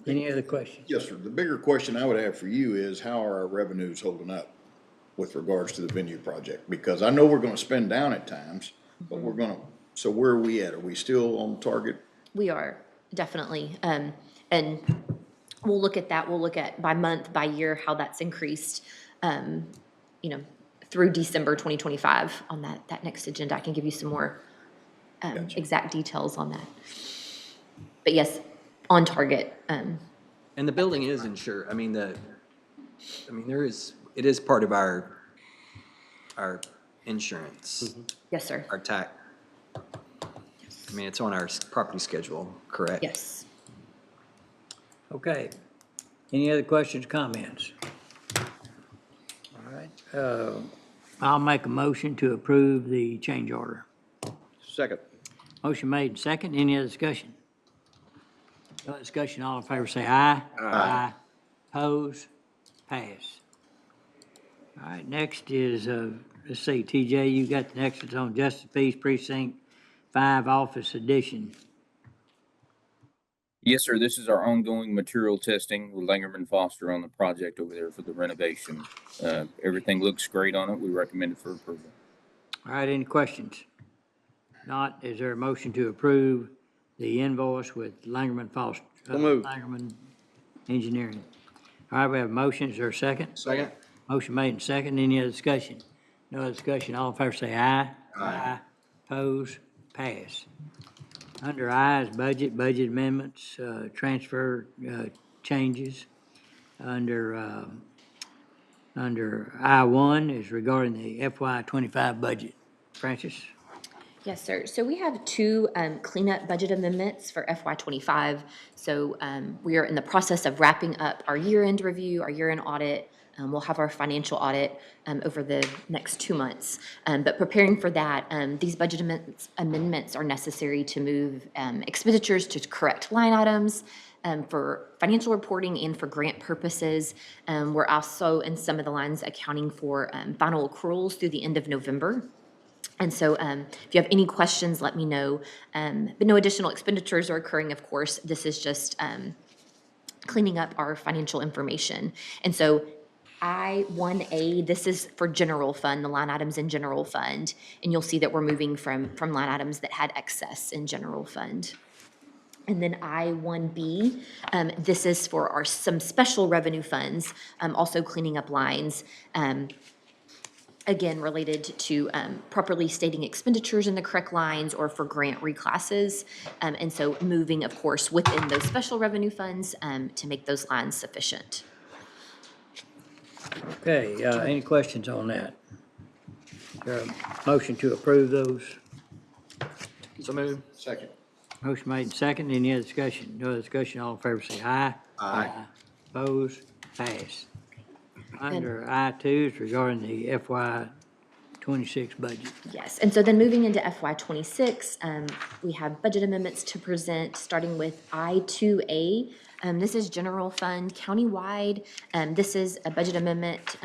Any other questions? Yes, sir. The bigger question I would have for you is, how are our revenues holding up with regards to the venue project? Because I know we're gonna spend down at times, but so where are we at? Are we still on target? We are, definitely. And we'll look at that. We'll look at by month, by year, how that's increased, through December 2025 on that next agenda. I can give you some more exact details on that. But yes, on target. And the building is insured. it is part of our insurance. Yes, sir. Our tax. It's on our property schedule, correct? Yes. Okay. Any other questions, comments? All right. I'll make a motion to approve the change order. Second. Motion made, second. Any other discussion? No discussion. All in favor say aye. Aye. Oppose? Pass. All right, next is, let's see, TJ, you got the next, it's on Justice Peace Precinct 5 Office Edition. Yes, sir. This is our ongoing material testing with Langerman Foster on the project over there for the renovation. Everything looks great on it. We recommend it for approval. All right, any questions? Not, is there a motion to approve the invoice with Langerman Foster? So moved. Langerman Engineering. All right, we have a motion. Is there a second? Second. Motion made and second. Any other discussion? No other discussion. All in favor say aye. Aye. Oppose? Pass. Under I is budget amendments, transfer changes. Under I-1 is regarding the FY25 budget. Francis? Yes, sir. So we have two cleanup budget amendments for FY25. So we are in the process of wrapping up our year-end review, our year-end audit. We'll have our financial audit over the next 2 months. But preparing for that, these budget amendments are necessary to move expenditures to correct line items for financial reporting and for grant purposes. We're also in some of the lines accounting for final accruals through the end of November. And so if you have any questions, let me know. But no additional expenditures are occurring, of course. This is just cleaning up our financial information. And so I-1A, this is for general fund, the line items in general fund. And you'll see that we're moving from line items that had excess in general fund. And then I-1B, this is for some special revenue funds, also cleaning up lines, again, related to properly stating expenditures in the correct lines or for grant reclasses. And so moving, of course, within those special revenue funds to make those lines sufficient. Okay, any questions on that? Is there a motion to approve those? So move. Second. Motion made and second. Any other discussion? No other discussion. All in favor say aye. Aye. Opposed? Pass. Under I-2 is regarding the FY '26 budget. Yes, and so then moving into FY '26, we have budget amendments to present, starting with I-2A. This is general fund countywide. This is a budget amendment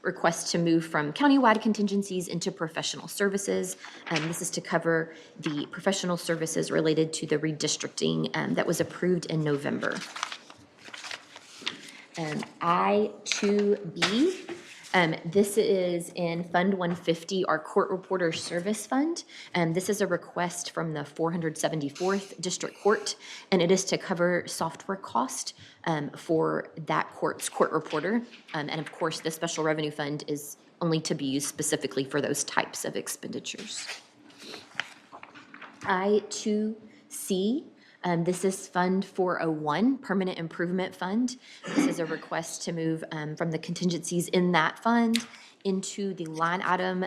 request to move from countywide contingencies into professional services. This is to cover the professional services related to the redistricting that was approved in November. I-2B, this is in Fund 150, our Court Reporter Service Fund. This is a request from the 474th District Court, and it is to cover software cost for that court's court reporter. And of course, the Special Revenue Fund is only to be used specifically for those types of expenditures. I-2C, this is Fund 401, Permanent Improvement Fund. This is a request to move from the contingencies in that fund into the line item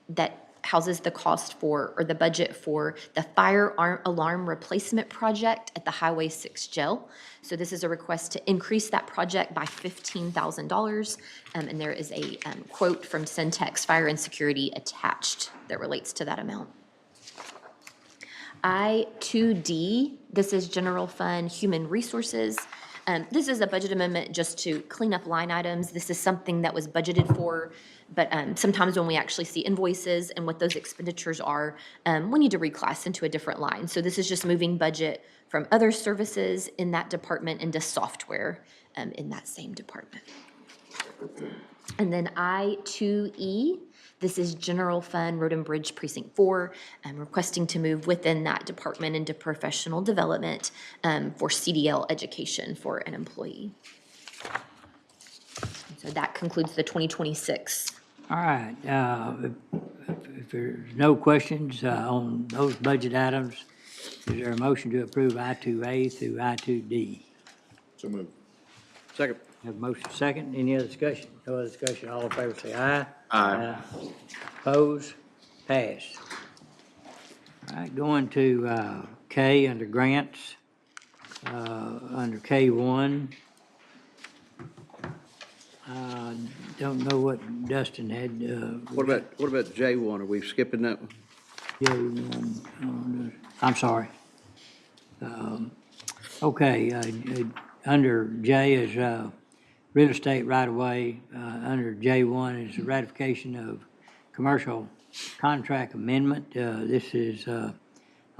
that houses the cost for, or the budget for, the fire alarm replacement project at the Highway 6 jail. So this is a request to increase that project by $15,000. And there is a quote from Centex Fire and Security attached that relates to that amount. I-2D, this is General Fund Human Resources. This is a budget amendment just to clean up line items. This is something that was budgeted for, but sometimes when we actually see invoices and what those expenditures are, we need to reclass into a different line. So this is just moving budget from other services in that department into software in that same department. And then I-2E, this is General Fund Road and Bridge Precinct 4. I'm requesting to move within that department into professional development for CDL education for an employee. So that concludes the 2026. All right, if there's no questions on those budget items, is there a motion to approve I-2A through I-2D? So moved. Second. Have a motion second. Any other discussion? No other discussion. All in favor say aye. Aye. Opposed? Passed. All right, going to K under grants. Under K1. Don't know what Dustin had. What about J1? Are we skipping that one? J1, I'm sorry. Okay, under J is real estate right-of-way. Under J1 is the ratification of commercial contract amendment. This is on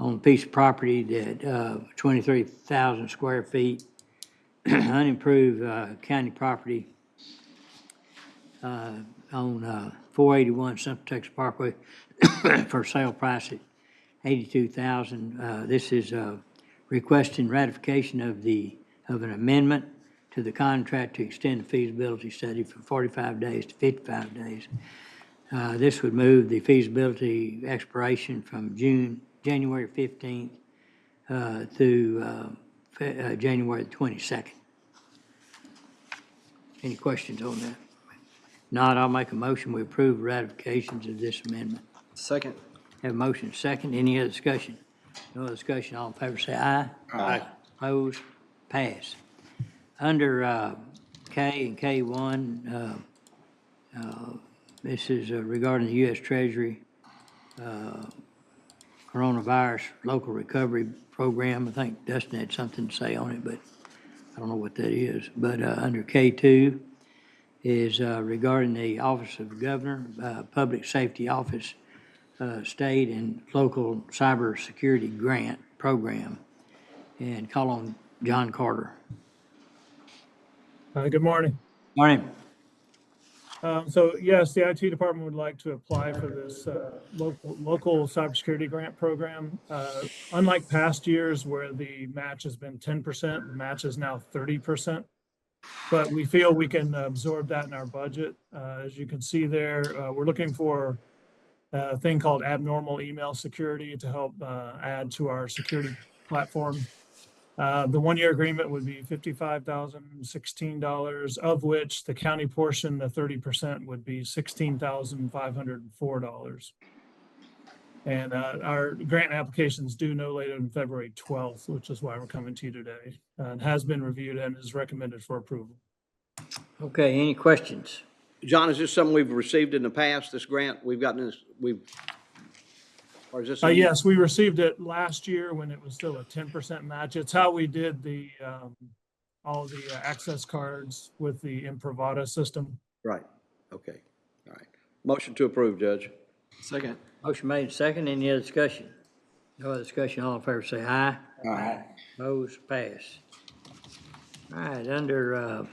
a piece of property that 23,000 square feet, unimproved county property on 481 Central Texas Parkway for sale price at $82,000. This is requesting ratification of an amendment to the contract to extend the feasibility study from 45 days to 55 days. This would move the feasibility expiration from January 15th through January 22nd. Any questions on that? Not, I'll make a motion. We approve ratifications of this amendment. Second. Have a motion second. Any other discussion? No other discussion. All in favor say aye. Aye. Opposed? Pass. Under K and K1, this is regarding the U.S. Treasury coronavirus local recovery program. I think Dustin had something to say on it, but I don't know what that is. But under K2 is regarding the Office of Governor, Public Safety Office, State and Local Cybersecurity Grant Program, and call on John Carter. Good morning. Morning. So yes, the IT department would like to apply for this local cybersecurity grant program. Unlike past years where the match has been 10%, the match is now 30%. But we feel we can absorb that in our budget. As you can see there, we're looking for a thing called abnormal email security to help add to our security platform. The one-year agreement would be $55,016, of which the county portion, the 30%, would be $16,504. And our grant applications due no later than February 12th, which is why we're coming to you today. And has been reviewed and is recommended for approval. Okay, any questions? John, is this something we've received in the past, this grant? We've gotten this, or is this? Yes, we received it last year when it was still a 10% match. It's how we did the all the access cards with the Imprivata system. Right, okay, all right. Motion to approve, Judge. Second. Motion made second. Any other discussion? No other discussion. All in favor say aye. Aye. Opposed, pass. All right, under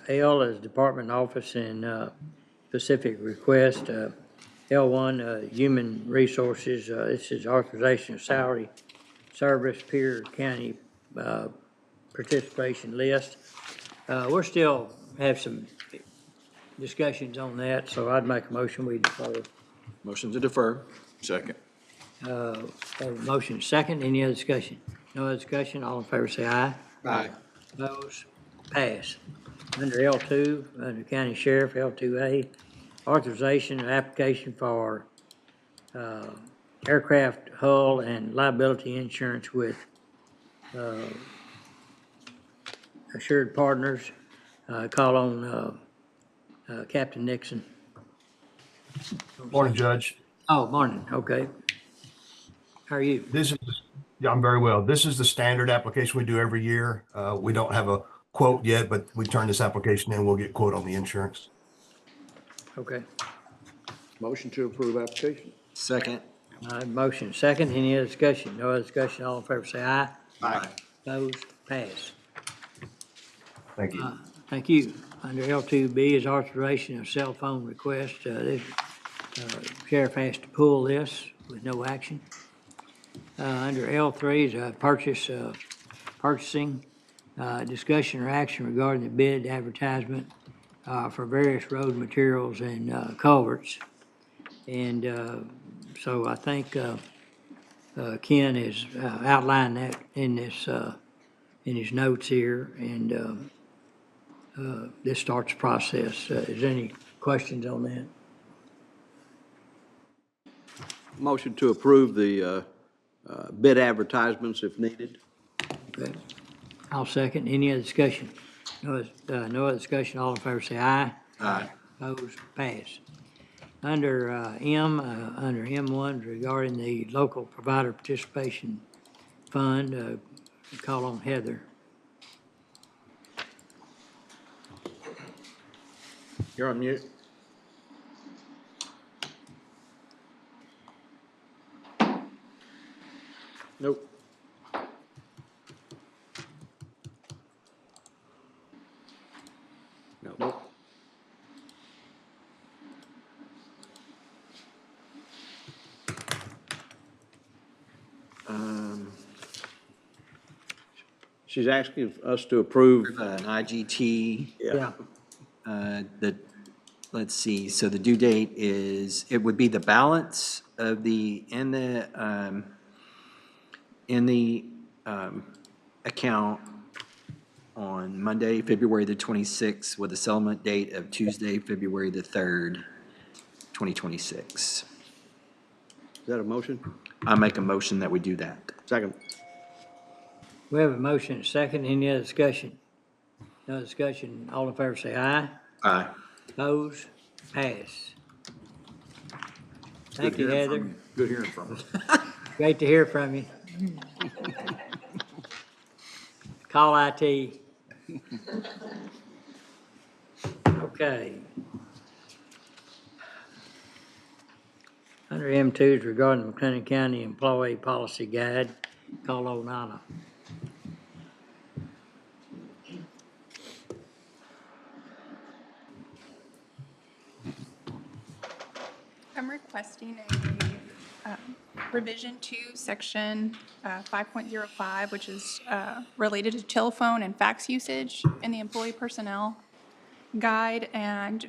L is Department Office and specific request. L1, Human Resources, this is authorization of salary, service, peer county participation list. We're still have some discussions on that, so I'd make a motion we defer. Motion to defer. Second. Have a motion second. Any other discussion? No other discussion. All in favor say aye. Aye. Opposed? Pass. Under L2, under County Sheriff, L2A, authorization of application for aircraft hull and liability insurance with Assured Partners. Call on Captain Nixon. Morning, Judge. Oh, morning. Okay. How are you? Yeah, I'm very well. This is the standard application we do every year. We don't have a quote yet, but we turn this application in, we'll get quote on the insurance. Okay. Motion to approve application. Second. Motion second. Any other discussion? No other discussion. All in favor say aye. Aye. Opposed? Pass. Thank you. Thank you. Under L2B is authorization of cell phone request. This sheriff has to pull this with no action. Under L3 is purchasing, discussion or action regarding the bid advertisement for various road materials and culverts. And so I think Ken has outlined that in this in his notes here, and this starts the process. Is there any questions on that? Motion to approve the bid advertisements if needed. Okay. I'll second. Any other discussion? No other discussion. All in favor say aye. Aye. Opposed? Pass. Under under M1 regarding the local provider participation fund, call on Heather. You're on mute. Nope. Nope. She's asking us to approve. An IGT. Yeah. Let's see, so the due date is, it would be the balance of in the account on Monday, February the 26th, with a settlement date of Tuesday, February the 3rd, 2026. Is that a motion? I make a motion that we do that. Second. We have a motion and a second. Any other discussion? No discussion. All in favor say aye. Aye. Opposed? Pass. Thank you, Heather. Good hearing from you. Great to hear from you. Call IT. Okay. Under M2 is regarding the McLennan County Employee Policy Guide. Call on Anna. requesting a revision to section 5.05, which is related to telephone and fax usage in the employee personnel guide. And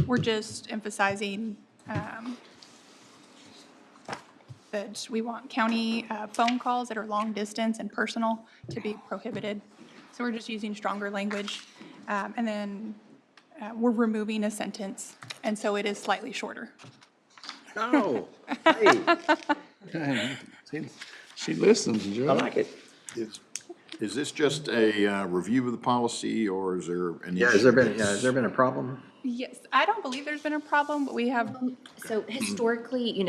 we're just emphasizing that we want county phone calls that are long distance and personal to be prohibited. So we're just using stronger language. And then we're removing a sentence, and so it is slightly shorter. No, hey, She listens, Joe. I like it. Is this just a review of the policy, or is there an issue? Has there been a problem? Yes, I don't believe there's been a problem, but we have, So historically,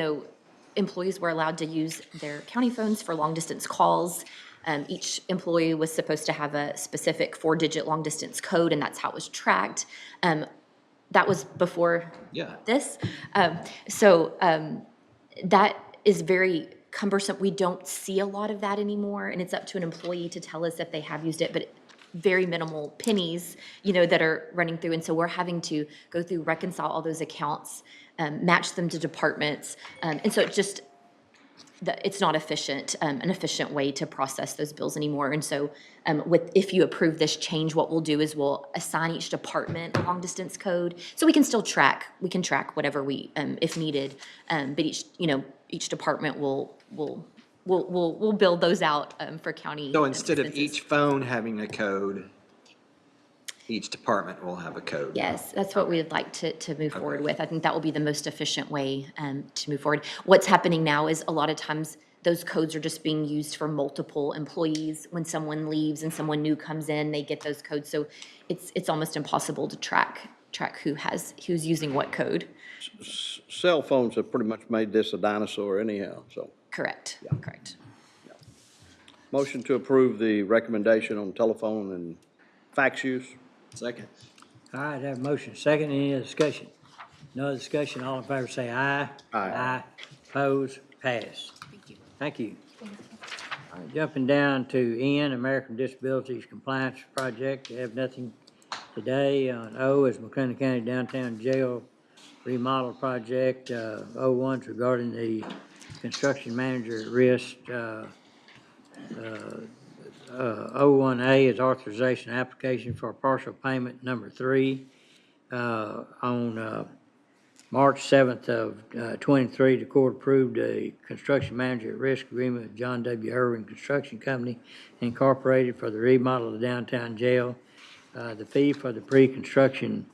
employees were allowed to use their county phones for long-distance calls. Each employee was supposed to have a specific 4-digit long-distance code, and that's how it was tracked. That was before this. That is very cumbersome. We don't see a lot of that anymore, and it's up to an employee to tell us if they have used it, but very minimal pennies, that are running through. And so we're having to go through, reconcile all those accounts, match them to departments. And so it's not an efficient way to process those bills anymore. And so if you approve this change, what we'll do is we'll assign each department a long distance code, so we can still track whatever we, if needed. But each department will build those out for county. So instead of expenses. each phone having a code, each department will have a code? Yes, that's what we would like to move forward with. I think that will be the most efficient way to move forward. What's happening now is a lot of times those codes are just being used for multiple employees. When someone leaves and someone new comes in, they get those codes. So it's almost impossible to track who's using what code. Cell phones have pretty much made this a dinosaur anyhow, so. Correct, correct. Motion to approve the recommendation on telephone and fax use. Second. All right, have a motion, second, any other discussion? No other discussion, all in favor say aye. Aye. Oppose, pass. Thank you. All right, jumping down to N, American Disabilities Compliance Project, we have nothing today. On O is McLennan County Downtown Jail Remodel Project. O1's regarding the construction manager at risk. 01A is authorization application for partial payment number 3. On March 7th of 23, the court approved a construction manager at risk agreement with John W. Irwin Construction Company Incorporated for the remodel of the downtown jail. The fee for the pre-construction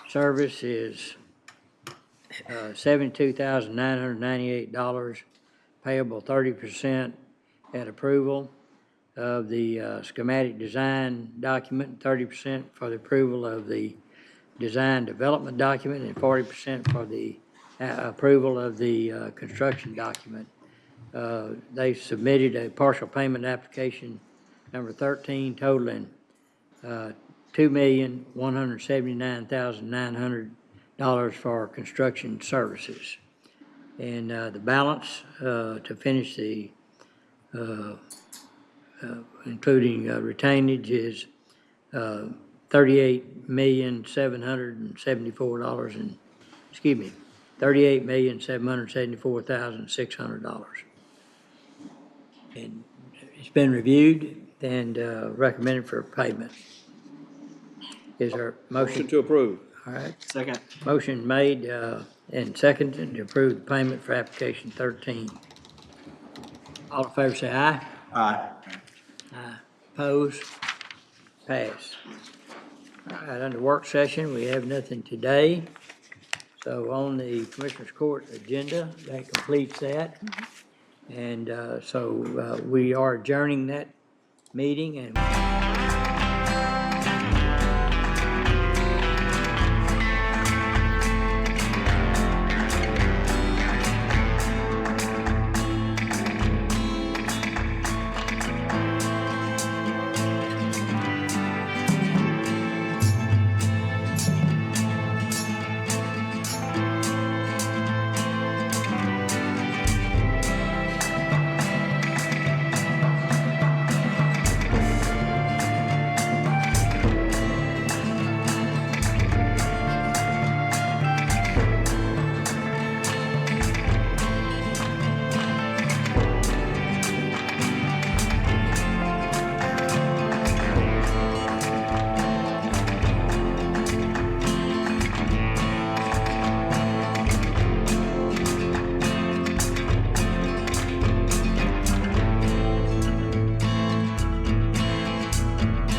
service is $72,998, payable 30% at approval of the schematic design document, 30% for the approval of the design development document, and 40% for the approval of the construction document. They submitted a partial payment application number 13 totaling $2,179,900 for construction services. And the balance to finish the including retainage is $38,774,600. And it's been reviewed and recommended for payment. Is there a motion? To approve. All right. Second. Motion made and seconded to approve the payment for application 13. All in favor say aye. Aye. Aye. Oppose? Pass. All right, under work session, we have nothing today. So on the Commissioners Court agenda, that completes that. And so we are adjourning that meeting and